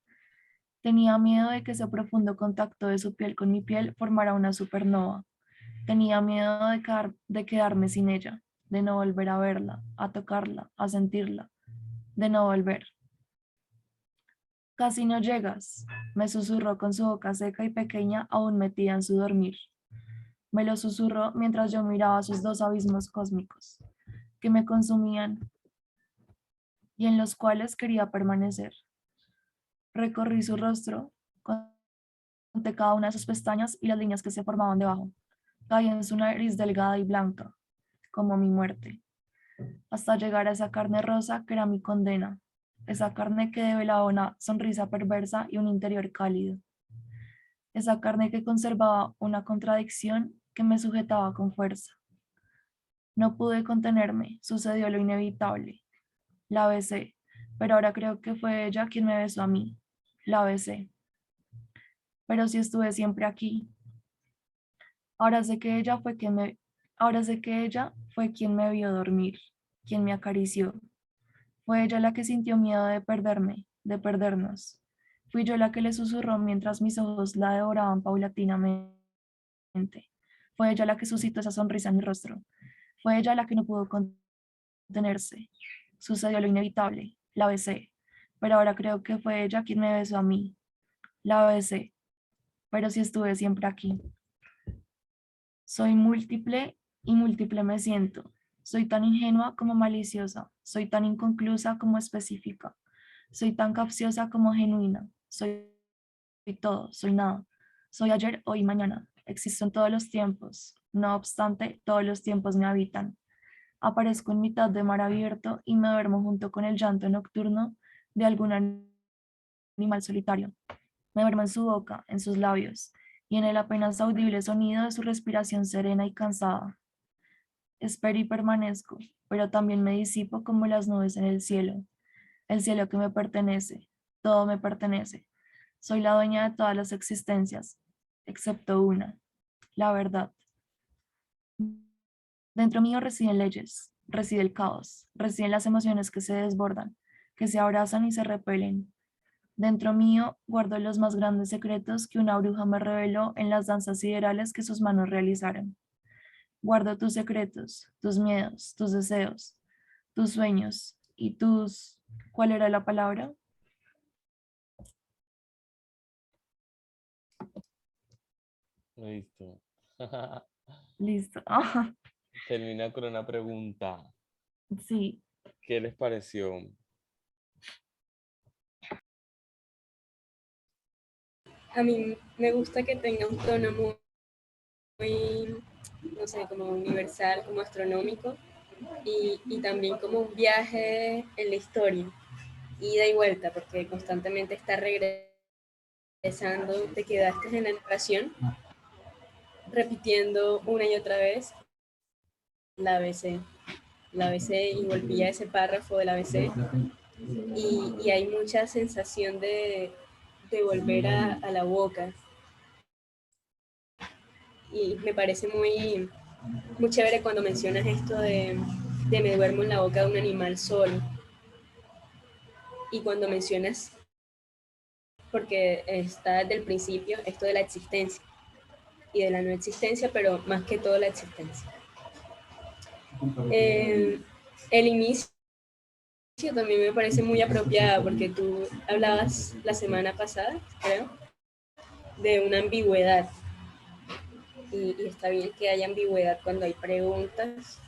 Tenía miedo de que ese profundo contacto de su piel con mi piel formara una supernova. Tenía miedo de quedarme sin ella, de no volver a verla, a tocarla, a sentirla, de no volver. Casi no llegas, me susurró con su boca seca y pequeña aún metida en su dormir. Me lo susurró mientras yo miraba sus dos abismos cósmicos, que me consumían y en los cuales quería permanecer. Recorrí su rostro, conté cada una de sus pestañas y las líneas que se formaban debajo. Caí en su nariz delgada y blanca, como mi muerte, hasta llegar a esa carne rosa que era mi condena, esa carne que develaba una sonrisa perversa y un interior cálido, esa carne que conservaba una contradicción que me sujetaba con fuerza. No pude contenerme, sucedió lo inevitable. La besé, pero ahora creo que fue ella quien me besó a mí. La besé, pero si estuve siempre aquí. Ahora sé que ella fue quien me, ahora sé que ella fue quien me vio dormir, quien me acarició. Fue ella la que sintió miedo de perderme, de perdernos. Fui yo la que le susurró mientras mis ojos la devoraban paulatinamente. Fue ella la que suscitó esa sonrisa en mi rostro. Fue ella la que no pudo contenerse. Sucedió lo inevitable. La besé, pero ahora creo que fue ella quien me besó a mí. La besé, pero si estuve siempre aquí. Soy múltiple y múltiple me siento. Soy tan ingenua como maliciosa. Soy tan inconclusa como específica. Soy tan capciosa como genuina. Soy todo, soy nada. Soy ayer, hoy y mañana. Existo en todos los tiempos. No obstante, todos los tiempos me habitan. Aparezco en mitad de mar abierto y me duermo junto con el llanto nocturno de algún animal solitario. Me duermo en su boca, en sus labios, y en el apenas audible sonido de su respiración serena y cansada. Espero y permanezco, pero también me disipo como las nubes en el cielo que me pertenece, todo me pertenece. Soy la dueña de todas las existencias, excepto una, la verdad. Dentro mío residen leyes, reside el caos, residen las emociones que se desbordan, que se abrazan y se repelen. Dentro mío guardo los más grandes secretos que una bruja me reveló en las danzas siderales que sus manos realizaron. Guardo tus secretos, tus miedos, tus deseos, tus sueños y tus... ¿Cuál era la palabra? Listo. Listo. Termina con una pregunta. Sí, ¿Qué les pareció? A mí me gusta que tenga un tono muy, no sé, como universal, como astronómico, y también como un viaje en la historia, ida y vuelta, porque constantemente está regresando, te quedaste en la narración, repitiendo una y otra vez la ABC, la ABC y volvía a ese párrafo de la ABC, y hay mucha sensación de volver a la boca, y me parece muy chévere cuando mencionas esto de me duermo en la boca de un animal solo. Y cuando mencionas, porque está desde el principio, esto de la existencia y de la no existencia, pero más que todo la existencia. El inicio también me parece muy apropiado porque tú hablabas la semana pasada, creo, de una ambigüedad. Y está bien que haya ambigüedad cuando hay preguntas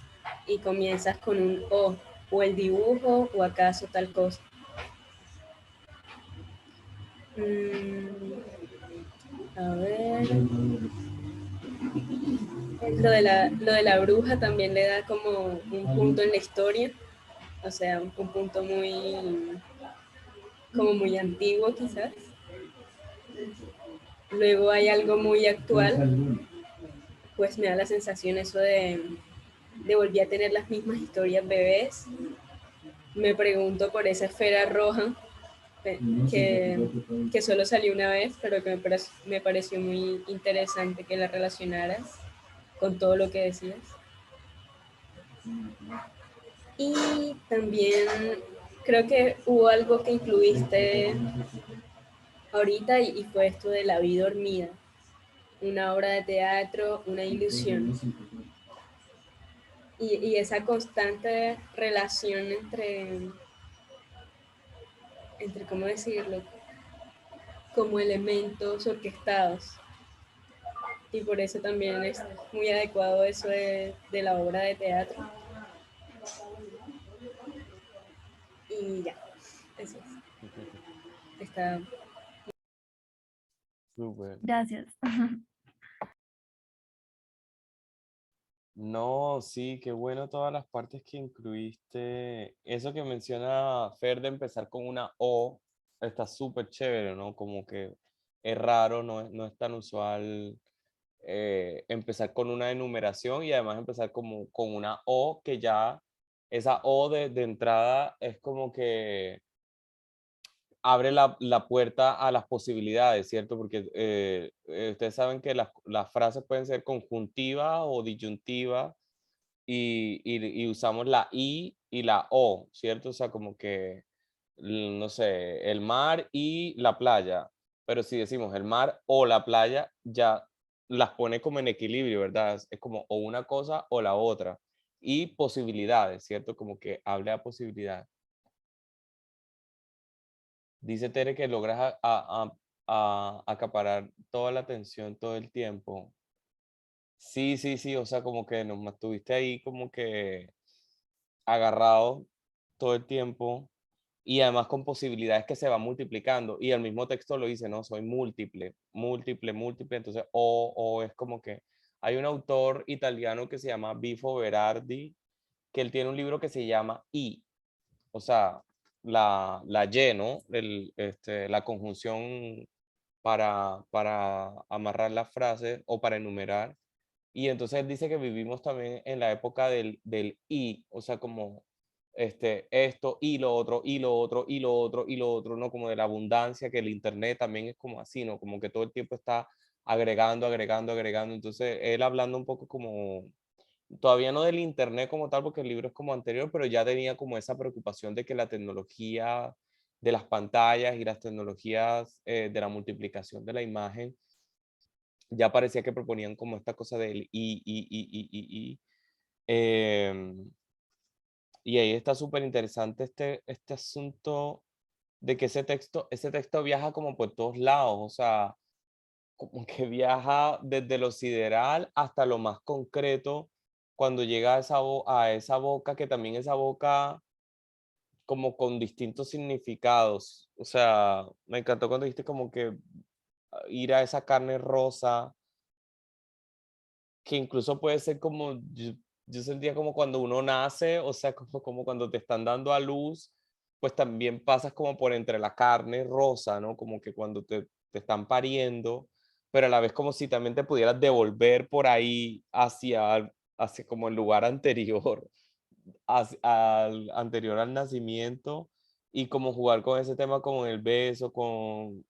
y comienzas con un o el dibujo, o acaso tal cosa. A ver. Lo de la bruja también le da como un punto en la historia, o sea, un punto como muy antiguo quizás. Luego hay algo muy actual, pues me da la sensación eso de volver a tener las mismas historias bebés. Me pregunto por esa esfera roja que solo salió una vez, pero que me pareció muy interesante que la relacionaras con todo lo que decías. Y también creo que hubo algo que incluiste ahorita y fue esto de La vida dormida, una obra de teatro, una ilusión. Y esa constante relación entre, ¿cómo decirlo? Como elementos orquestados. Y por eso también es muy adecuado eso de la obra de teatro. Y ya, eso es. Está Súper. Gracias. No, sí, qué bueno todas las partes que incluiste. Eso que menciona Fer de empezar con una O, está súper chévere, ¿no? Como que es raro, no es tan usual empezar con una enumeración y además empezar como con una O que ya, esa O de entrada es como que abre la puerta a las posibilidades, ¿cierto? Porque ustedes saben que las frases pueden ser conjuntiva o disyuntiva y usamos la I y la O, ¿cierto? O sea, como que, no sé, el mar y la playa. Pero si decimos el mar o la playa, ya las pone como en equilibrio, ¿verdad? Es como o una cosa o la otra. Y posibilidades, ¿cierto? Como que habla de posibilidades. Dice Tere que logras acaparar toda la atención todo el tiempo. Sí, sí, sí, o sea, como que nos mantuviste ahí como que agarrado todo el tiempo y además con posibilidades que se van multiplicando. Y el mismo texto lo dice, ¿no? Soy múltiple, múltiple, múltiple. Entonces, o es como que hay un autor italiano que se llama Bifo Berardi, que él tiene un libro que se llama I, o sea, la Y, ¿no? La conjunción para amarrar las frases o para enumerar. Y entonces él dice que vivimos también en la época del y, o sea, como esto y lo otro, y lo otro, y lo otro, y lo otro, ¿no? Como de la abundancia, que el internet también es como así, ¿no? Como que todo el tiempo está agregando, agregando, agregando. Entonces él hablando un poco como, todavía no del internet como tal, porque el libro es como anterior, pero ya tenía como esa preocupación de que la tecnología de las pantallas y las tecnologías de la multiplicación de la imagen ya parecía que proponían como esta cosa del y. em, y ahí está súper interesante este asunto de que ese texto viaja como por todos lados, o sea, como que viaja desde lo sideral hasta lo más concreto cuando llega a esa boca, que también esa boca como con distintos significados. O sea, me encantó cuando dijiste como que ir a esa carne rosa, que incluso puede ser como, yo sentía como cuando uno nace, o sea, como cuando te están dando a luz, pues también pasas como por entre la carne rosa, ¿no? Como que cuando te están pariendo, pero a la vez como si también te pudieras devolver por ahí hacia como el lugar anterior, al anterior al nacimiento, y como jugar con ese tema como el beso,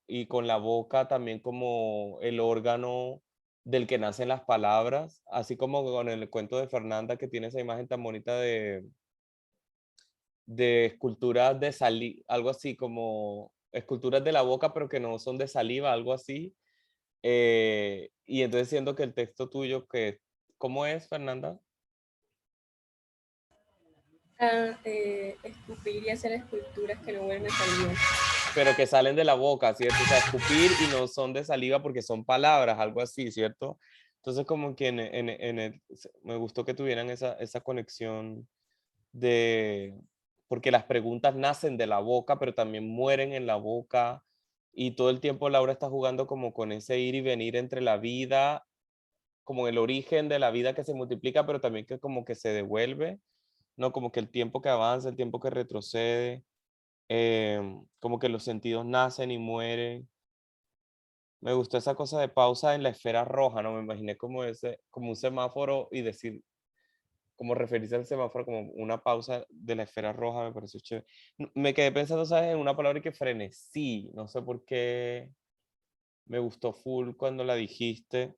y con la boca también como el órgano del que nacen las palabras, así como con el cuento de Fernanda que tiene esa imagen tan bonita de esculturas de saliva, algo así como esculturas de la boca, pero que no son de saliva, algo así. Y entonces siento que el texto tuyo, ¿cómo es, Fernanda? escupir y hacer esculturas que no vuelven a salir. Pero que salen de la boca, ¿cierto? O sea, escupir y no son de saliva porque son palabras, algo así, ¿cierto? Entonces como que me gustó que tuvieran esa conexión de, porque las preguntas nacen de la boca, pero también mueren en la boca, y todo el tiempo Laura está jugando como con ese ir y venir entre la vida, como el origen de la vida que se multiplica, pero también que como que se devuelve, ¿no? Como que el tiempo que avanza, el tiempo que retrocede, como que los sentidos nacen y mueren. Me gustó esa cosa de pausa en la esfera roja, ¿no? Me imaginé como como un semáforo y decir, como referirse al semáforo como una pausa de la esfera roja, me pareció chévere. Me quedé pensando, ¿sabes? En una palabra que frenesí, no sé por qué me gustó full cuando la dijiste,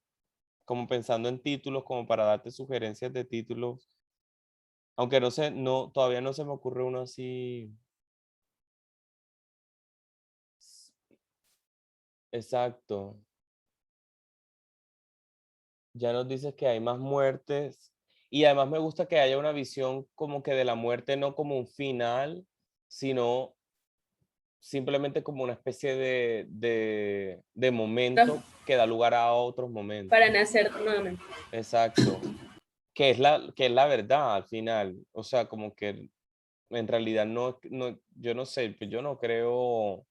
como pensando en títulos, como para darte sugerencias de títulos, aunque no sé, no, todavía no se me ocurre uno así. Exacto. Ya nos dices que hay más muertes y además me gusta que haya una visión como que de la muerte no como un final, sino simplemente como una especie de momento que da lugar a otros momentos. Para nacer nuevamente. Exacto. Que es la verdad al final. O sea, como que en realidad no, yo no sé, pues yo no creo.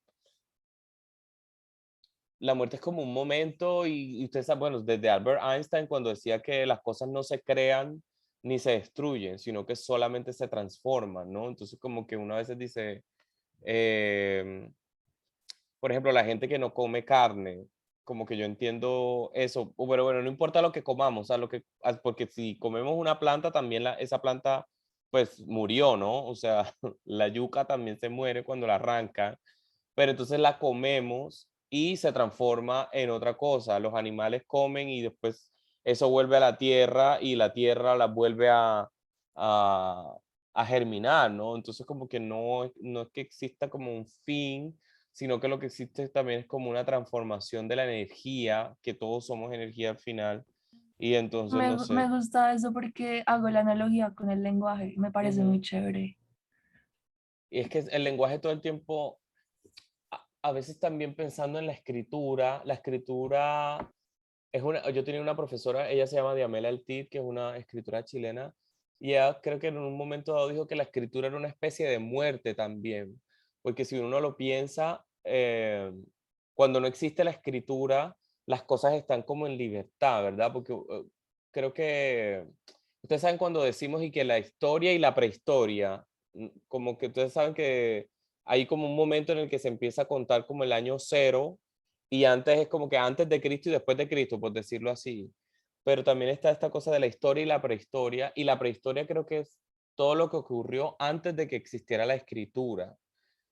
La muerte es como un momento y usted sabe, bueno, desde Albert Einstein cuando decía que las cosas no se crean ni se destruyen, sino que solamente se transforman, ¿no? Entonces como que uno a veces dice, em, por ejemplo, la gente que no come carne, como que yo entiendo eso, pero bueno, no importa lo que comamos, o sea, porque si comemos una planta, también esa planta pues murió, ¿no? O sea, la yuca también se muere cuando la arranca, pero entonces la comemos y se transforma en otra cosa. Los animales comen y después eso vuelve a la tierra y la tierra la vuelve a, a germinar, ¿no? Entonces como que no es que exista como un fin, sino que lo que existe también es como una transformación de la energía, que todos somos energía al final. Y entonces, no Me sé. gusta eso porque hago la analogía con el lenguaje, me parece Ujú. muy chévere. Y es que el lenguaje todo el tiempo, a veces también pensando en la escritura yo tenía una profesora, ella se llama Diamela Eltit, que es una escritora chilena, y ella creo que en un momento dado dijo que la escritura era una especie de muerte también, porque si uno lo piensa, cuando no existe la escritura, las cosas están como en libertad, ¿verdad? Porque creo que ustedes saben cuando decimos y que la historia y la prehistoria, como que ustedes saben que hay como un momento en el que se empieza a contar como el año cero y antes es como que antes de Cristo y después de Cristo, por decirlo así. Pero también está esta cosa de la historia y la prehistoria creo que es todo lo que ocurrió antes de que existiera la escritura,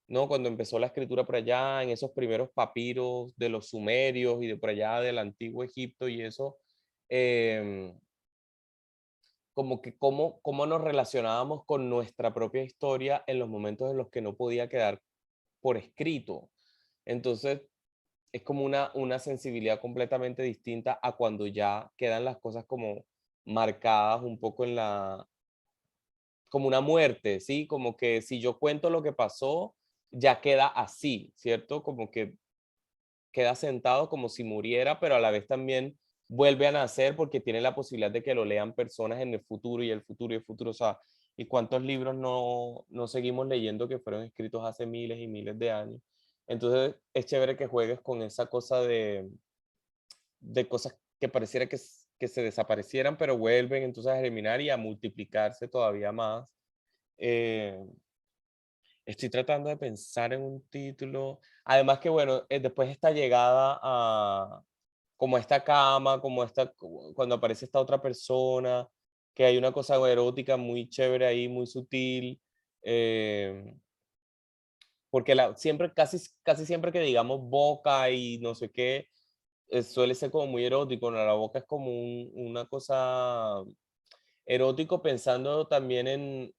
¿no? Cuando empezó la escritura por allá, en esos primeros papiros de los sumerios y de por allá del antiguo Egipto y eso, em, como que cómo nos relacionábamos con nuestra propia historia en los momentos en los que no podía quedar por escrito. Entonces, es como una sensibilidad completamente distinta a cuando ya quedan las cosas como marcadas un poco como una muerte, ¿sí? Como que si yo cuento lo que pasó, ya queda así, ¿cierto? Como que queda sentado como si muriera, pero a la vez también vuelve a nacer porque tiene la posibilidad de que lo lean personas en el futuro y el futuro y el futuro. O sea, ¿y cuántos libros no seguimos leyendo que fueron escritos hace miles y miles de años? Entonces es chévere que juegues con esa cosa de cosas que pareciera que se desaparecieran, pero vuelven entonces a germinar y a multiplicarse todavía más. Eh, Estoy tratando de pensar en un título. Además que, bueno, después esta llegada a como esta cama, cuando aparece esta otra persona, que hay una cosa erótica muy chévere ahí, muy sutil. eh, Porque casi siempre que digamos boca y no sé qué, suele ser como muy erótico, ¿no? La boca es como una cosa erótico pensando también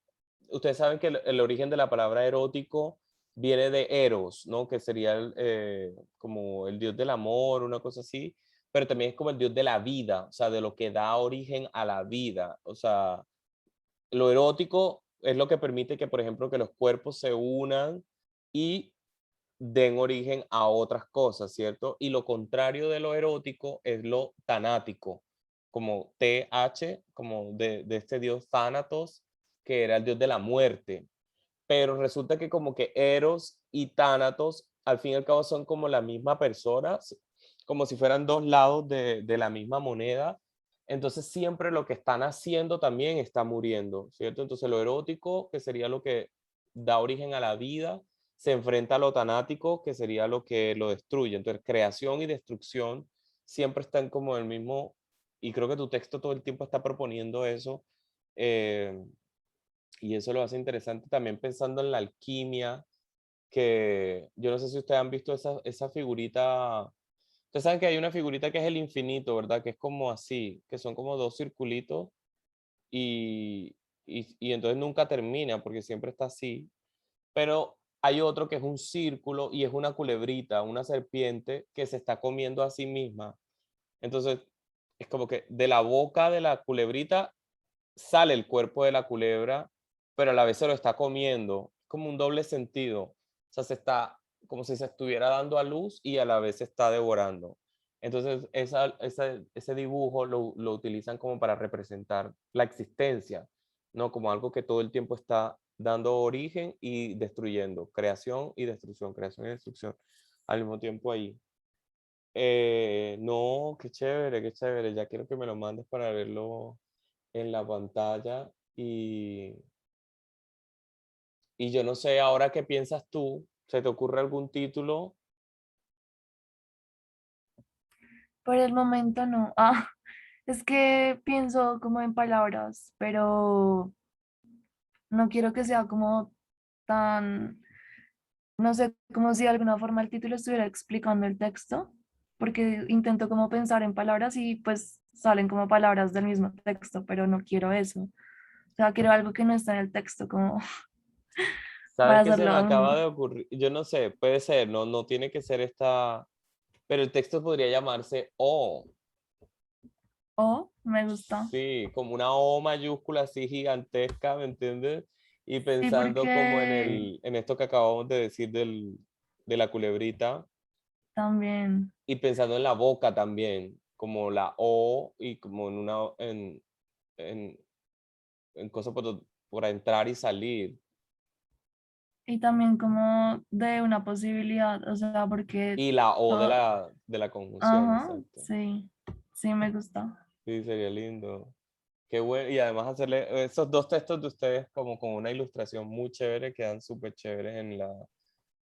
ustedes saben que el origen de la palabra erótico viene de Eros, ¿no? Que sería como el dios del amor, una cosa así, pero también es como el dios de la vida, o sea, de lo que da origen a la vida. O sea, lo erótico es lo que permite que, por ejemplo, que los cuerpos se unan y den origen a otras cosas, ¿cierto? Y lo contrario de lo erótico es lo tanático, como TH, como de este dios Thanatos, que era el dios de la muerte. Pero resulta que como que Eros y Thanatos, al fin y al cabo, son como la misma persona, como si fueran dos lados de la misma moneda. Entonces siempre lo que están haciendo también está muriendo, ¿cierto? Entonces lo erótico, que sería lo que da origen a la vida, se enfrenta a lo tanático, que sería lo que lo destruye. Entonces, creación y destrucción siempre están como el mismo, y creo que tu texto todo el tiempo está proponiendo eso, y eso lo hace interesante también pensando en la alquimia, que yo no sé si ustedes han visto esa figurita. Ustedes saben que hay una figurita que es el infinito, ¿verdad? Que es como así, que son como dos circulitos y, y entonces nunca termina porque siempre está así. Pero hay otro que es un círculo y es una culebrita, una serpiente que se está comiendo a sí misma. Entonces, es como que de la boca de la culebrita sale el cuerpo de la culebra, pero a la vez se lo está comiendo. Como un doble sentido. O sea, se está como si se estuviera dando a luz y a la vez se está devorando. Entonces, ese dibujo lo utilizan como para representar la existencia, ¿no? Como algo que todo el tiempo está dando origen y destruyendo, creación y destrucción al mismo tiempo ahí. No, qué chévere, qué chévere. Ya quiero que me lo mandes para verlo en la pantalla. Y yo no sé, ahora qué piensas tú, ¿se te ocurre algún título? Por el momento no. Ah, es que pienso como en palabras, pero no quiero que sea como tan, no sé, como si de alguna forma el título estuviera explicando el texto, porque intento como pensar en palabras y pues salen como palabras del mismo texto, pero no quiero eso. O sea, quiero algo que no está en el texto, como para ¿Sabes qué se hacerlo me acaba de aún. ocurrir? Yo no sé, puede ser, no tiene que ser esta, pero el texto podría llamarse O. Oh, me gusta. Sí, como una O mayúscula así gigantesca, ¿me entiendes? Y Sí, pensando como porque en esto que acabamos de decir de la culebrita, también. y pensando en la boca también, como la O y como en, en cosas por entrar y salir. Y también como de una posibilidad, o sea, porque Y la O de todo, la conjunción, ajá, exacto. sí, sí me gusta. Sí, sería lindo. Qué bueno. Y además hacerle esos dos textos de ustedes como con una ilustración muy chévere, quedan súper chéveres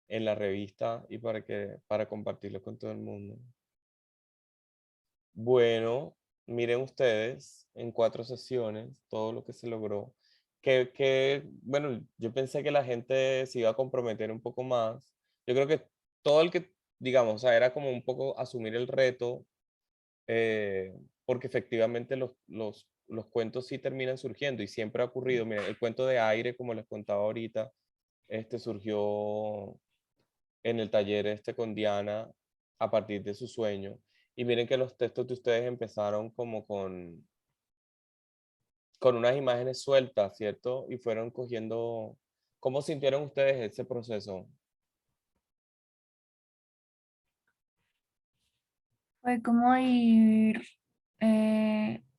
en la revista y para compartirlo con todo el mundo. Bueno, miren ustedes, en 4 sesiones, todo lo que se logró. Bueno, yo pensé que la gente se iba a comprometer un poco más. Yo creo que todo el que, digamos, o sea, era como un poco asumir el reto, porque efectivamente los cuentos sí terminan surgiendo y siempre ha ocurrido. Miren, el cuento de aire, como les contaba ahorita, surgió en el taller con Diana a partir de su sueño. Y miren que los textos de ustedes empezaron como con unas imágenes sueltas, ¿cierto? Y fueron cogiendo. ¿Cómo sintieron ustedes ese proceso? Fue como ir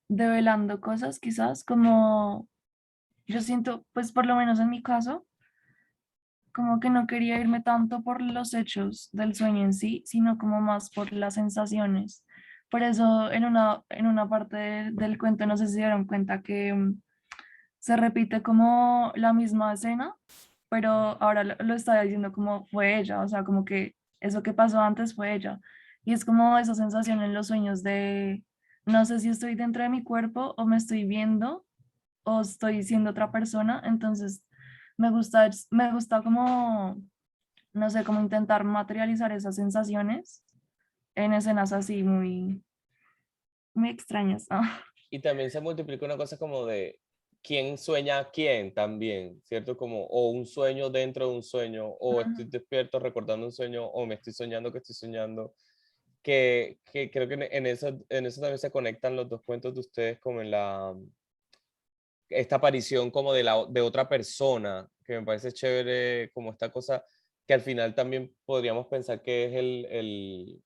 develando cosas, quizás, como yo siento, pues por lo menos en mi caso, como que no quería irme tanto por los hechos del sueño en sí, sino como más por las sensaciones. Por eso en una parte del cuento, no sé si se dieron cuenta que se repite como la misma escena, pero ahora lo está diciendo como fue ella, o sea, como que eso que pasó antes fue ella. Y es como esa sensación en los sueños de, no sé si estoy dentro de mi cuerpo o me estoy viendo o estoy siendo otra persona, entonces me gusta como, no sé, como intentar materializar esas sensaciones en escenas así muy, muy extrañas. Y también se multiplica una cosa como de quién sueña a quién también, ¿cierto? Como o un sueño dentro de un sueño, o estoy despierto recordando un sueño, o me estoy soñando que estoy soñando. Que creo que en eso también se conectan los dos cuentos de ustedes, como en esta aparición como de otra persona, que me parece chévere, como esta cosa que al final también podríamos pensar que es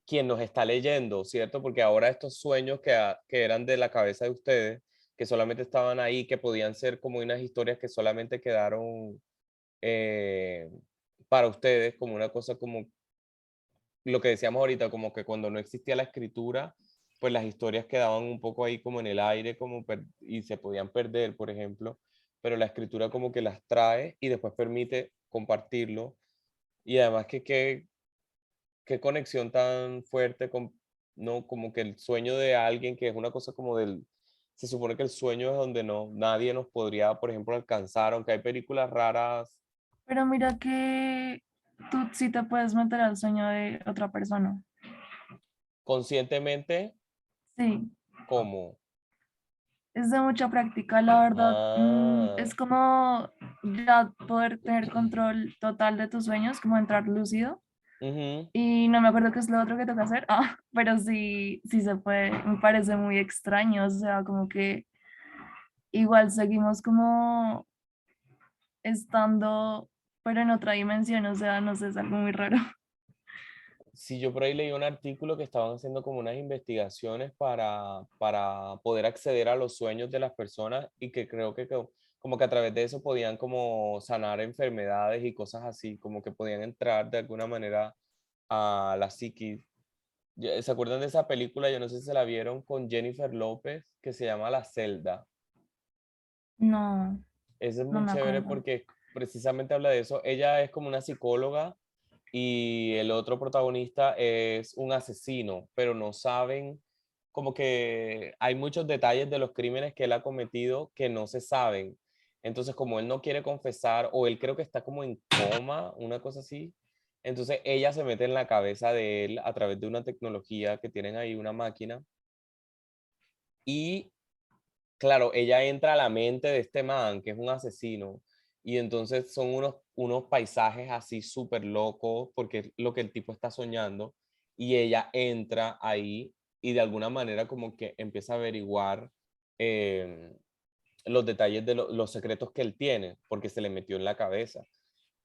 quien nos está leyendo, ¿cierto? Porque ahora estos sueños que eran de la cabeza de ustedes, que solamente estaban ahí, que podían ser como unas historias que solamente quedaron eh, para ustedes, como una cosa como lo que decíamos ahorita, como que cuando no existía la escritura, pues las historias quedaban un poco ahí como en el aire y se podían perder, por ejemplo, pero la escritura como que las trae y después permite compartirlo. Y además qué conexión tan fuerte con, ¿no? Como que el sueño de alguien, que es una cosa como se supone que el sueño es donde nadie nos podría, por ejemplo, alcanzar, aunque hay películas raras. Pero mira que tú sí te puedes meter al sueño de otra persona. Conscientemente, Sí, ¿cómo? es de mucha práctica, la verdad. Ah, Es como ya poder tener control total de tus sueños, como entrar lúcido. ujú. Y no me acuerdo qué es lo otro que toca hacer, pero sí, sí se puede. Me parece muy extraño, o sea, como que igual seguimos como estando, pero en otra dimensión, o sea, no sé, es algo muy raro. Sí, yo por ahí leí un artículo que estaban haciendo como unas investigaciones para poder acceder a los sueños de las personas y que creo que como que a través de eso podían como sanar enfermedades y cosas así, como que podían entrar de alguna manera a la psiquis. ¿Se acuerdan de esa película? Yo no sé si se la vieron con Jennifer López, que se llama La Celda. No, Esa es no muy me chévere acuerdo. porque precisamente habla de eso. Ella es como una psicóloga y el otro protagonista es un asesino, pero no saben, como que hay muchos detalles de los crímenes que él ha cometido que no se saben. Entonces, como él no quiere confesar, o él creo que está como en coma, una cosa así, entonces ella se mete en la cabeza de él a través de una tecnología que tienen ahí, una máquina, y claro, ella entra a la mente de este man, que es un asesino, y entonces son unos paisajes así súper locos, porque es lo que el tipo está soñando, y ella entra ahí y de alguna manera como que empieza a averiguar em, los detalles de los secretos que él tiene, porque se le metió en la cabeza.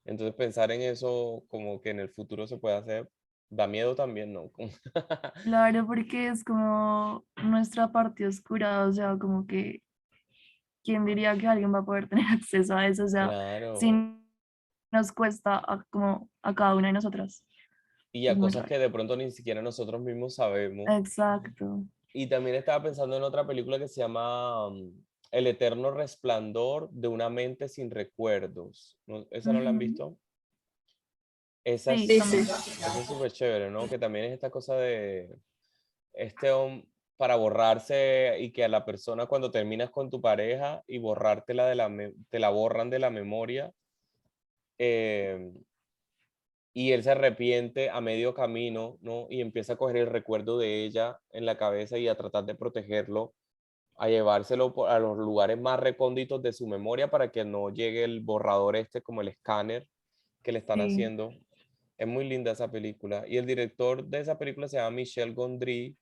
Entonces pensar en eso como que en el futuro se puede hacer, da miedo también, ¿no? Claro, porque es como nuestra parte oscura, o sea, como que, ¿quién diría que alguien va a poder tener acceso a eso? O sea, si Claro. nos cuesta como a cada una de nosotras. Y Es a muy cosas raro. que de pronto ni siquiera nosotros mismos sabemos. Exacto. Y también estaba pensando en otra película que se llama El eterno resplandor de una mente sin recuerdos. ¿Esa no la han Ujú. visto? Esa Sí, Sí, sí. también. esa es súper chévere, ¿no? Que también es esta cosa de este para borrarse y que a la persona cuando terminas con tu pareja y borrártela te la borran de la memoria. eh, y él se arrepiente a medio camino, ¿no? Y empieza a coger el recuerdo de ella en la cabeza y a tratar de protegerlo, a llevárselo a los lugares más recónditos de su memoria para que no llegue el borrador este como el escáner que le están Sí. haciendo. Es muy linda esa película. Y el director de esa película se llama Michel Gondry,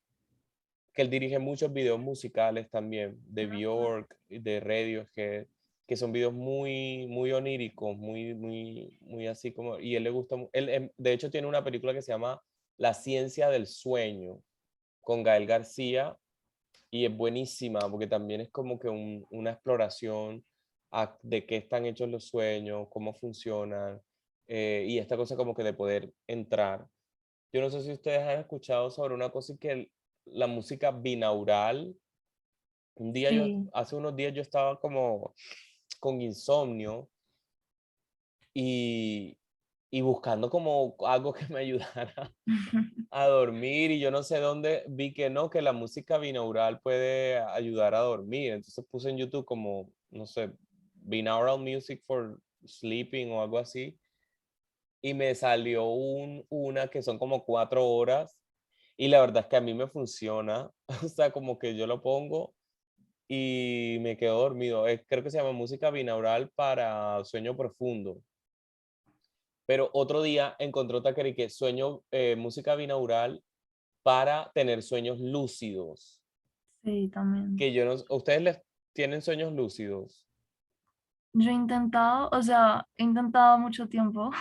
que él dirige muchos videos musicales también, de Björk, de Radiohead, que son videos muy, muy oníricos, muy, muy, muy así como, y él le gusta, de hecho tiene una película que se llama La ciencia del sueño, con Gael García, y es buenísima, porque también es como que una exploración de qué están hechos los sueños, cómo funcionan, y esta cosa como que de poder entrar. Yo no sé si ustedes han escuchado sobre una cosa que la música binaural. Sí. Hace unos días yo estaba como con insomnio y, y buscando como algo que me ayudara a dormir y yo no sé dónde vi que no, que la música binaural puede ayudar a dormir. Entonces puse en YouTube como, no sé, binaural music for sleeping o algo así y me salió una que son como 4 horas y la verdad es que a mí me funciona, o sea, como que yo lo pongo y me quedo dormido. Creo que se llama música binaural para sueño profundo. Pero otro día encontré otra que sueño, música binaural para tener sueños lúcidos. Sí, también. Que yo no, ¿ustedes les tienen sueños lúcidos? Yo he intentado, o sea, he intentado mucho tiempo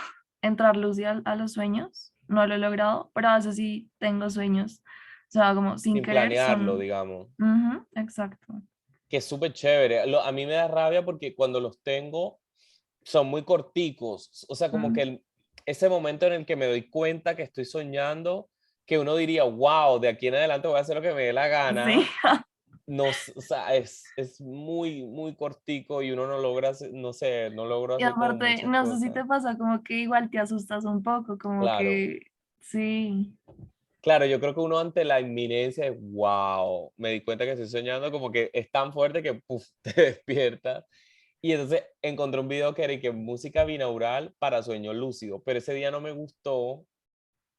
entrar lúcida a los sueños. No lo he logrado, pero a veces sí tengo sueños. O sea, como sin Sin querer planearlo, son... digamos. Ujú, exacto. Que es súper chévere. A mí me da rabia porque cuando los tengo son muy corticos. O sea, como que Mm, ese momento en el que me doy cuenta que estoy soñando, que uno diría, wow, de aquí en adelante voy a hacer lo que me dé la sí. gana. No, o sea, es muy, muy cortico y uno no logra, no sé, no logro Y hacer como aparte, muchas no sé si cosas. te pasa como que igual te asustas un poco, como Claro. que sí. Claro, yo creo que uno ante la inminencia de, wow, me di cuenta que estoy soñando, como que es tan fuerte que puf, te despiertas. Y entonces encontré un video que era y que música binaural para sueño lúcido, pero ese día no me gustó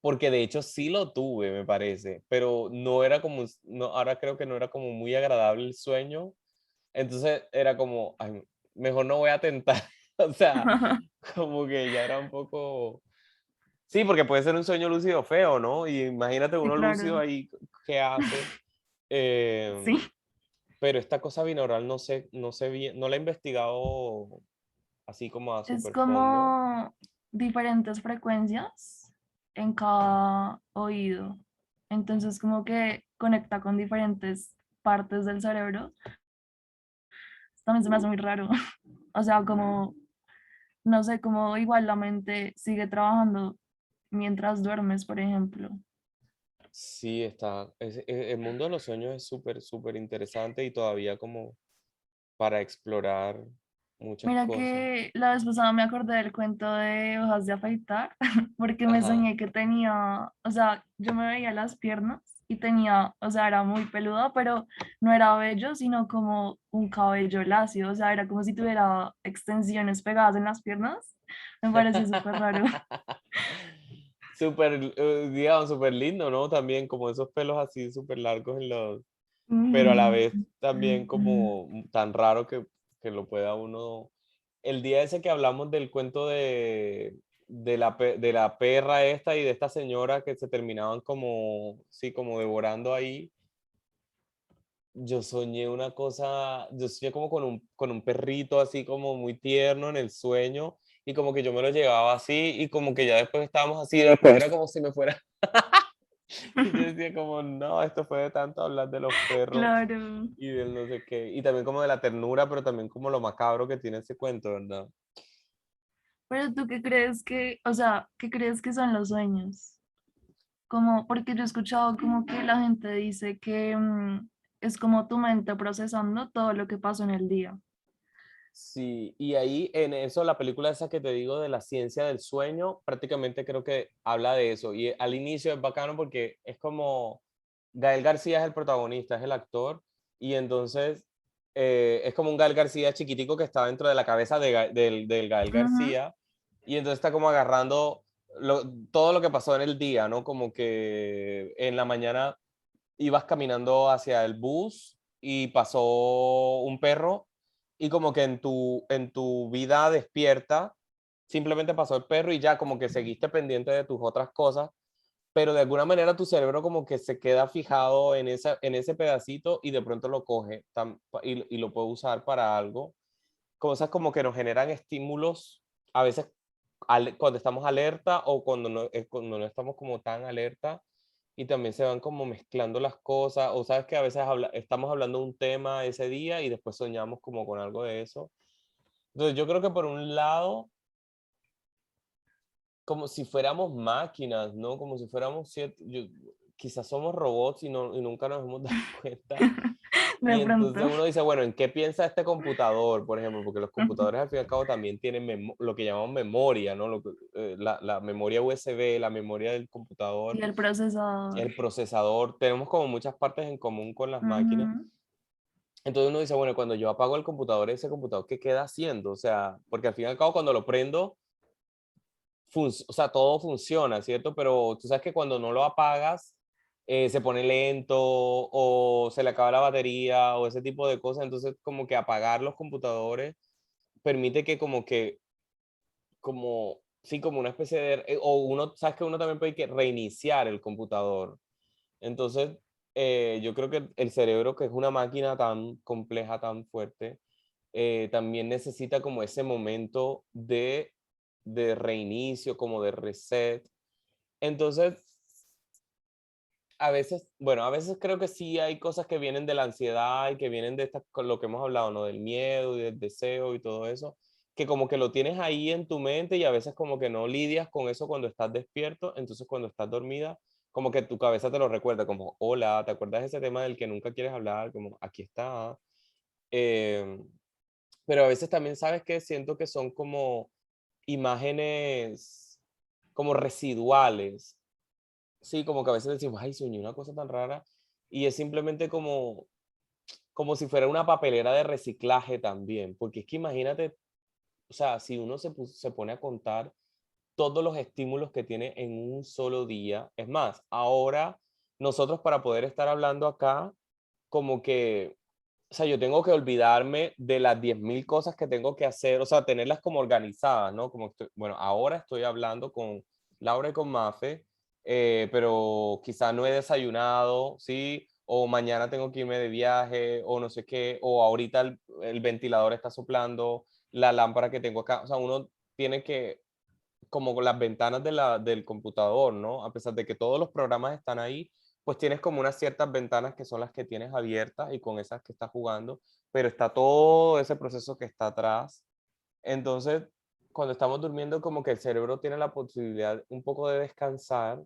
porque de hecho sí lo tuve, me parece, pero no era como, no, ahora creo que no era como muy agradable el sueño. Entonces era como, "Ay, mejor no voy a tentar". O sea, como que ya era un poco... Sí, porque puede ser un sueño lúcido feo, ¿no? Y imagínate Sí, uno lúcido claro. ahí, ¿qué hace? Sí. Pero esta cosa binaural no sé bien, no la he investigado así como a Es super fondo. como diferentes frecuencias en cada oído. Entonces, como que conecta con diferentes partes del cerebro. También se me hace muy raro. O sea, como, no sé, como igual la mente sigue trabajando mientras duermes, por ejemplo. Sí, el mundo de los sueños es súper, súper interesante y todavía como para explorar muchas Mira cosas. que la vez pasada me acordé del cuento de hojas de afeitar, porque me Ajá. soñé que tenía, o sea, yo me veía las piernas y tenía, o sea, era muy peluda, pero no era vello, sino como un cabello lacio, o sea, era como si tuviera extensiones pegadas en las piernas. Me pareció súper raro. Súper, digamos, súper lindo, ¿no? También como esos pelos así súper largos en los, pero a la Ujú. vez también como tan raro que lo pueda uno. El día ese que hablamos del cuento de la perra esta y de esta señora que se terminaban como, sí, como devorando ahí, yo soñé una cosa, yo soñé como con un perrito así como muy tierno en el sueño y como que yo me lo llevaba así y como que ya después estábamos así, después era como si me fuera. Y yo decía como, no, esto fue de tanto hablar de los perros Claro. y del no sé qué, y también como de la ternura, pero también como lo macabro que tiene ese cuento, ¿verdad? Pero tú qué crees que, o sea, ¿qué crees que son los sueños? Como, porque yo he escuchado como que la gente dice que es como tu mente procesando todo lo que pasó en el día. Sí, y ahí en eso, la película esa que te digo de la ciencia del sueño, prácticamente creo que habla de eso. Y al inicio es bacano porque es como Gael García es el protagonista, es el actor, y entonces es como un Gael García chiquitico que está dentro de la cabeza del Gael Ujú. García, y entonces está como agarrando todo lo que pasó en el día, ¿no? Como que en la mañana ibas caminando hacia el bus y pasó un perro y como que en tu vida despierta simplemente pasó el perro y ya como que seguiste pendiente de tus otras cosas, pero de alguna manera tu cerebro como que se queda fijado en ese pedacito y de pronto lo coge y lo puede usar para algo. Cosas como que nos generan estímulos a veces cuando estamos alerta o cuando no estamos como tan alerta y también se van como mezclando las cosas, o sabes que a veces estamos hablando de un tema ese día y después soñamos como con algo de eso. Entonces yo creo que por un lado, como si fuéramos máquinas, ¿no? Como si fuéramos, quizás somos robots y nunca nos hemos dado cuenta. De Y entonces pronto. uno dice, bueno, ¿en qué piensa este computador, por ejemplo? Porque los computadores al fin y al cabo también tienen lo que llamamos memoria, ¿no? La memoria USB, la memoria del computador, Y el procesador. el procesador, tenemos como muchas partes en común con las máquinas. Ujú. Entonces uno dice, bueno, cuando yo apago el computador, ese computador, ¿qué queda haciendo? O sea, porque al fin y al cabo cuando lo prendo, o sea, todo funciona, ¿cierto? Pero tú sabes que cuando no lo apagas, se pone lento o se le acaba la batería o ese tipo de cosas. Entonces, como que apagar los computadores permite que sí, como una especie de, o uno, sabes que uno también puede que reiniciar el computador. Entonces, yo creo que el cerebro, que es una máquina tan compleja, tan fuerte, también necesita como ese momento de reinicio, como de reset. Entonces, a veces, bueno, a veces creo que sí hay cosas que vienen de la ansiedad y que vienen de con lo que hemos hablado, ¿no? Del miedo y del deseo y todo eso, que como que lo tienes ahí en tu mente y a veces como que no lidias con eso cuando estás despierto, entonces cuando estás dormida, como que tu cabeza te lo recuerda, como, hola, ¿te acuerdas de ese tema del que nunca quieres hablar? Como, aquí está. Em, pero a veces también, ¿sabes qué? Siento que son como imágenes como residuales sí, como que a veces decimos, ay, soñé una cosa tan rara, y es simplemente como si fuera una papelera de reciclaje también, porque es que imagínate, o sea, si uno se pone a contar todos los estímulos que tiene en un solo día, es más, ahora nosotros para poder estar hablando acá, como que, o sea, yo tengo que olvidarme de las 10.000 cosas que tengo que hacer, o sea, tenerlas como organizadas, ¿no? Como bueno, ahora estoy hablando con Laura y con Mafe, pero quizá no he desayunado, ¿sí? O mañana tengo que irme de viaje, o no sé qué, o ahorita el ventilador está soplando, la lámpara que tengo acá, o sea, uno tiene que, como con las ventanas del computador, ¿no? A pesar de que todos los programas están ahí, pues tienes como unas ciertas ventanas que son las que tienes abiertas y con esas que estás jugando, pero está todo ese proceso que está atrás. Entonces, cuando estamos durmiendo, como que el cerebro tiene la posibilidad un poco de descansar,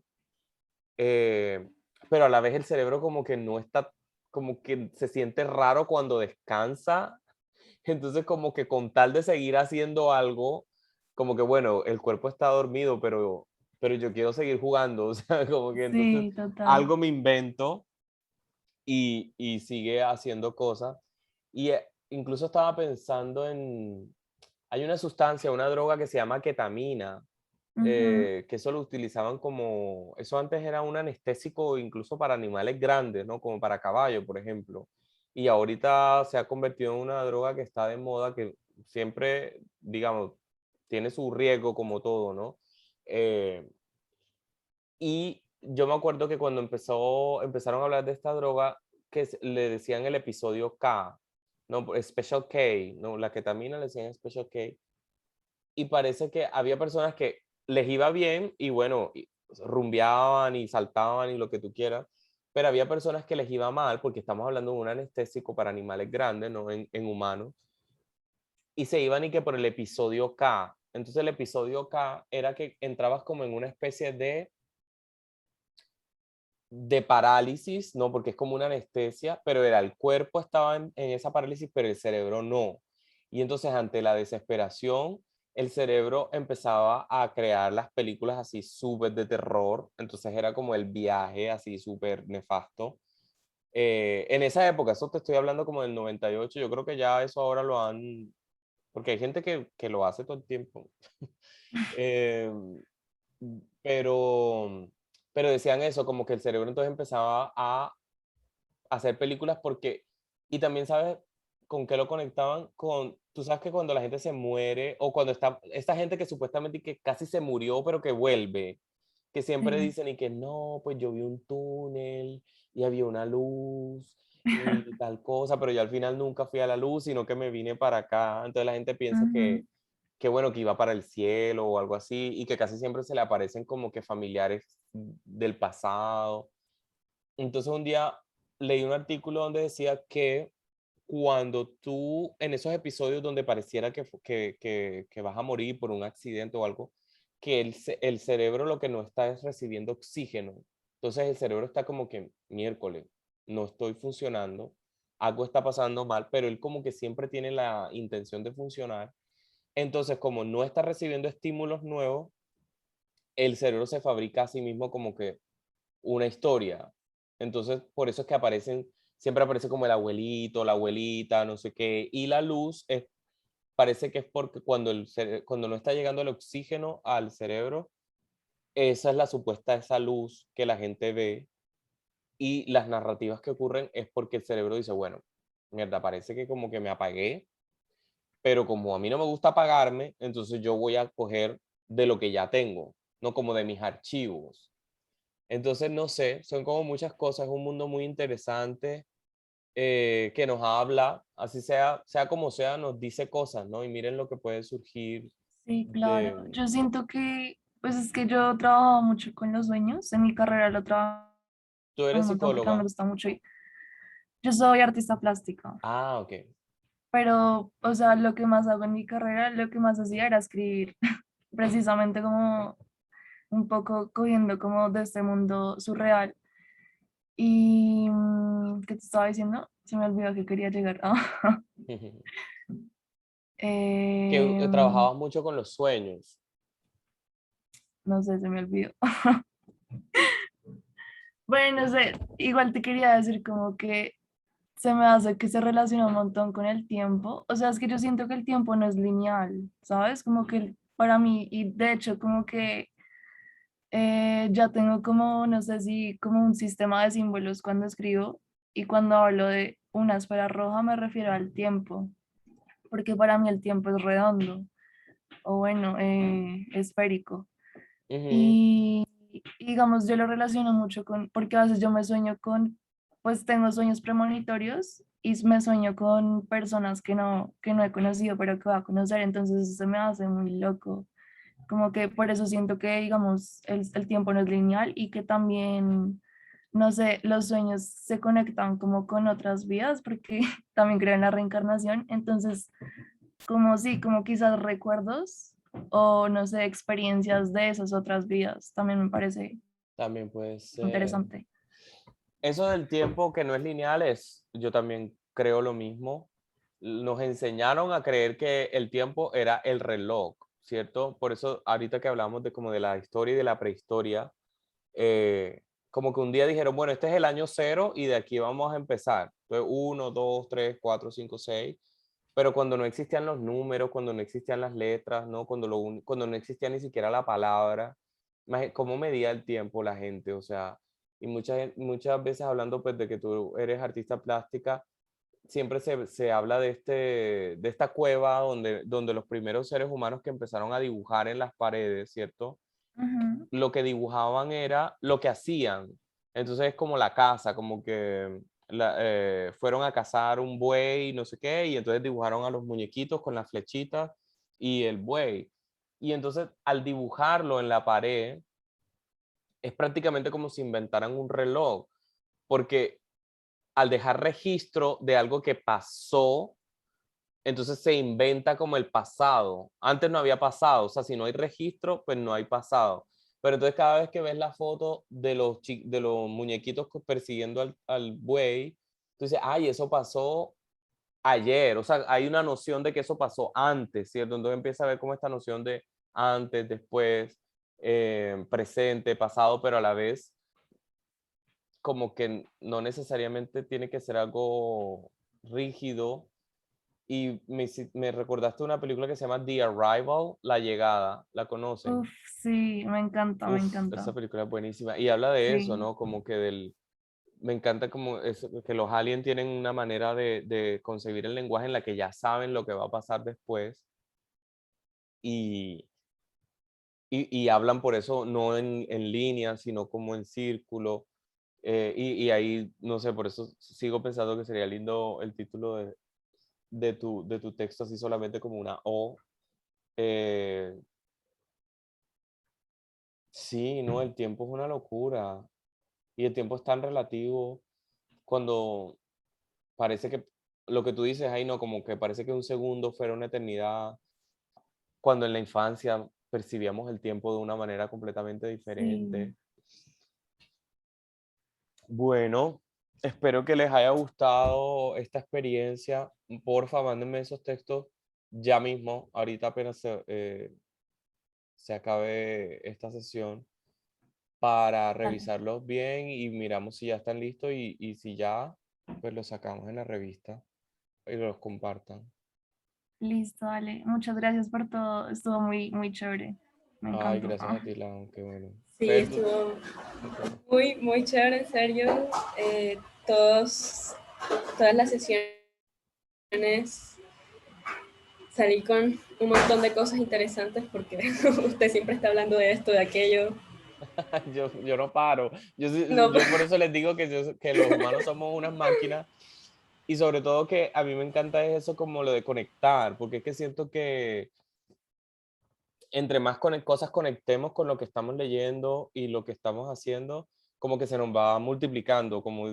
eh, pero a la vez el cerebro como que no está, como que se siente raro cuando descansa. Entonces, como que con tal de seguir haciendo algo, como que bueno, el cuerpo está dormido, pero yo quiero seguir jugando, o sea, como que entonces Sí, total. algo me invento y sigue haciendo cosas. Y incluso estaba pensando hay una sustancia, una droga que se llama ketamina, Ujú. que eso lo utilizaban como, eso antes era un anestésico incluso para animales grandes, ¿no? Como para caballos, por ejemplo. Y ahorita se ha convertido en una droga que está de moda, que siempre, digamos, tiene su riesgo como todo, ¿no? Eh, y yo me acuerdo que cuando empezaron a hablar de esta droga, le decían el episodio K, ¿no? Special K, ¿no? La ketamina le decían Special K, y parece que había personas que les iba bien y bueno, rumbeaban y saltaban y lo que tú quieras, pero había personas que les iba mal porque estamos hablando de un anestésico para animales grandes, no en humanos, y se iban y que por el episodio K. Entonces el episodio K era que entrabas como en una especie de parálisis, ¿no? Porque es como una anestesia, pero era el cuerpo estaba en esa parálisis, pero el cerebro no. Y entonces ante la desesperación, el cerebro empezaba a crear las películas así súper de terror, entonces era como el viaje así súper nefasto. En esa época, eso te estoy hablando como del 98, yo creo que ya eso ahora lo han, porque hay gente que lo hace todo el tiempo. Em, pero, pero decían eso, como que el cerebro entonces empezaba a hacer películas porque, y también sabes con qué lo conectaban, con, tú sabes que cuando la gente se muere o cuando está, esta gente que supuestamente que casi se murió pero que vuelve, que siempre Sí. dicen y que no, pues yo vi un túnel y había una luz y tal cosa, pero yo al final nunca fui a la luz, sino que me vine para acá. Entonces la gente piensa Ujú. que bueno, que iba para el cielo o algo así, y que casi siempre se le aparecen como que familiares del pasado. Entonces un día leí un artículo donde decía que cuando tú, en esos episodios donde pareciera que vas a morir por un accidente o algo, que el cerebro lo que no está es recibiendo oxígeno. Entonces el cerebro está como que miércoles, no estoy funcionando, algo está pasando mal, pero él como que siempre tiene la intención de funcionar. Entonces, como no está recibiendo estímulos nuevos, el cerebro se fabrica a sí mismo como que una historia. Entonces, por eso es que siempre aparece como el abuelito, la abuelita, no sé qué, y la luz parece que es porque cuando no está llegando el oxígeno al cerebro, esa es la supuesta esa luz que la gente ve, y las narrativas que ocurren es porque el cerebro dice, bueno, mierda, parece que como que me apagué, pero como a mí no me gusta apagarme, entonces yo voy a coger de lo que ya tengo, no como de mis archivos. Entonces, no sé, son como muchas cosas, es un mundo muy interesante, que nos habla, así sea como sea, nos dice cosas, ¿no? Y miren lo que puede surgir Sí, claro. de... Yo siento que, pues es que yo trabajo mucho con los sueños. En mi carrera lo trabajo Tú un eres montón porque a mí me psicóloga. gusta mucho. Y yo soy artista plástica, Ah, ok. pero, o sea, lo que más hago en mi carrera, lo que más hacía era escribir, precisamente como un poco cogiendo como de este mundo surreal. Y, ¿qué te estaba diciendo? Se me olvidó que quería llegar. Que Em, trabajabas mucho con los sueños. no sé, se me olvidó. Bueno, no sé, igual te quería decir como que se me hace que se relaciona un montón con el tiempo. O sea, es que yo siento que el tiempo no es lineal, ¿sabes? Como que para mí, y de hecho como que ya tengo como, no sé si como un sistema de símbolos cuando escribo y cuando hablo de una esfera roja me refiero al tiempo, porque para mí el tiempo es redondo o bueno, esférico. Ujú. Y digamos, yo lo relaciono mucho con, porque a veces yo me sueño con, pues tengo sueños premonitorios y me sueño con personas que no he conocido, pero que voy a conocer, entonces eso se me hace muy loco. Como que por eso siento que, digamos, el tiempo no es lineal y que también, no sé, los sueños se conectan como con otras vidas, porque también creo en la reencarnación, entonces, como sí, como quizás recuerdos o, no sé, experiencias de esas otras vidas, también me parece También puede ser. interesante. Eso del tiempo que no es lineal yo también creo lo mismo. Nos enseñaron a creer que el tiempo era el reloj, ¿cierto? Por eso ahorita que hablamos de como de la historia y de la prehistoria, como que un día dijeron, bueno, este es el año cero y de aquí vamos a empezar. Entonces, uno, dos, tres, cuatro, cinco, seis. Pero cuando no existían los números, cuando no existían las letras, ¿no? Cuando no existía ni siquiera la palabra, ¿cómo medía el tiempo la gente? O sea, y muchas veces hablando pues de que tú eres artista plástica, siempre se habla de esta cueva donde los primeros seres humanos que empezaron a dibujar en las paredes, ¿cierto? Ujú. Lo que dibujaban era lo que hacían. Entonces es como la caza, como que fueron a cazar un buey, no sé qué, y entonces dibujaron a los muñequitos con las flechitas y el buey. Y entonces al dibujarlo en la pared, es prácticamente como si inventaran un reloj, porque al dejar registro de algo que pasó, entonces se inventa como el pasado. Antes no había pasado, o sea, si no hay registro, pues no hay pasado. Pero entonces cada vez que ves la foto de los muñequitos persiguiendo al buey, tú dices, ay, eso pasó ayer. O sea, hay una noción de que eso pasó antes, ¿cierto? Entonces empieza a ver como esta noción de antes, después, presente, pasado, pero a la vez como que no necesariamente tiene que ser algo rígido. Y me recordaste una película que se llama The Arrival, La Llegada, ¿la conocen? Uf, sí, me encanta, me Uf, esa encanta. película es buenísima. Y habla de eso, Sí, ¿no? Como que me encanta como que los aliens tienen una manera de concebir el lenguaje en la que ya saben lo que va a pasar después y, y hablan por eso no en línea, sino como en círculo. Y ahí, no sé, por eso sigo pensando que sería lindo el título de tu texto así solamente como una O. eh, Sí, no, el tiempo es una locura. Y el tiempo es tan relativo cuando parece que lo que tú dices ahí, no, como que parece que un segundo fuera una eternidad, cuando en la infancia percibíamos el tiempo de una manera completamente sí, diferente. Bueno, espero que les haya gustado esta experiencia. Porfa, mándenme esos textos ya mismo, ahorita apenas se acabe esta sesión, para dale. revisarlos bien y miramos si ya están listos y si ya, pues los sacamos en la revista y los compartan. Listo, dale. Muchas gracias por todo. Estuvo muy, muy chévere. Me Ay, encantó. gracias a ti, Lau, qué bueno. Sí, Fer, estuvo ok. muy, muy chévere, en serio. Todos, todas las sesiones salí con un montón de cosas interesantes porque usted siempre está hablando de esto, de aquello. Yo no paro. No, Yo por eso les digo que los humanos somos unas máquinas y sobre todo que a mí me encanta es eso como lo de conectar, porque es que siento que entre más cosas conectemos con lo que estamos leyendo y lo que estamos haciendo, como que se nos va multiplicando, como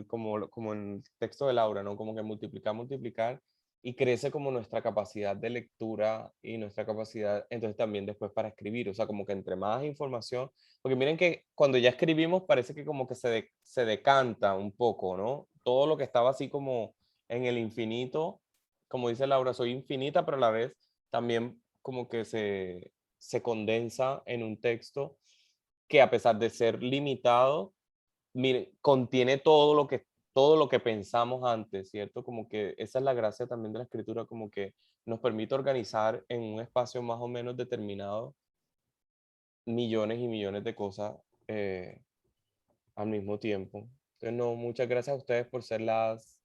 en el texto de Laura, ¿no? Como que multiplicar, multiplicar, y crece como nuestra capacidad de lectura y nuestra capacidad, entonces también después para escribir, o sea, como que entre más información, porque miren que cuando ya escribimos parece que como que se decanta un poco, ¿no? Todo lo que estaba así como en el infinito, como dice Laura, soy infinita, pero a la vez también como que se condensa en un texto que a pesar de ser limitado, miren, contiene todo lo que pensamos antes, ¿cierto? Como que esa es la gracia también de la escritura, como que nos permite organizar en un espacio más o menos determinado millones y millones de cosas al mismo tiempo. Entonces, no, muchas gracias a ustedes por ser las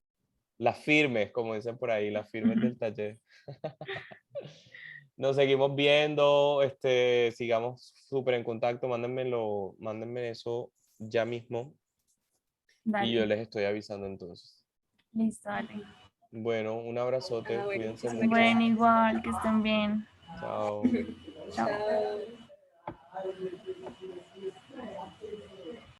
firmes, como dicen por ahí, las firmes del taller. Nos seguimos viendo, sigamos súper en contacto, mándenme eso ya mismo y yo Dale, les estoy avisando entonces. listo, dale. Bueno, un abrazote, Ah, bueno, cuídense muchísimas mucho. Bueno, gracias. igual, que estén bien. Chao. Chao. Chao.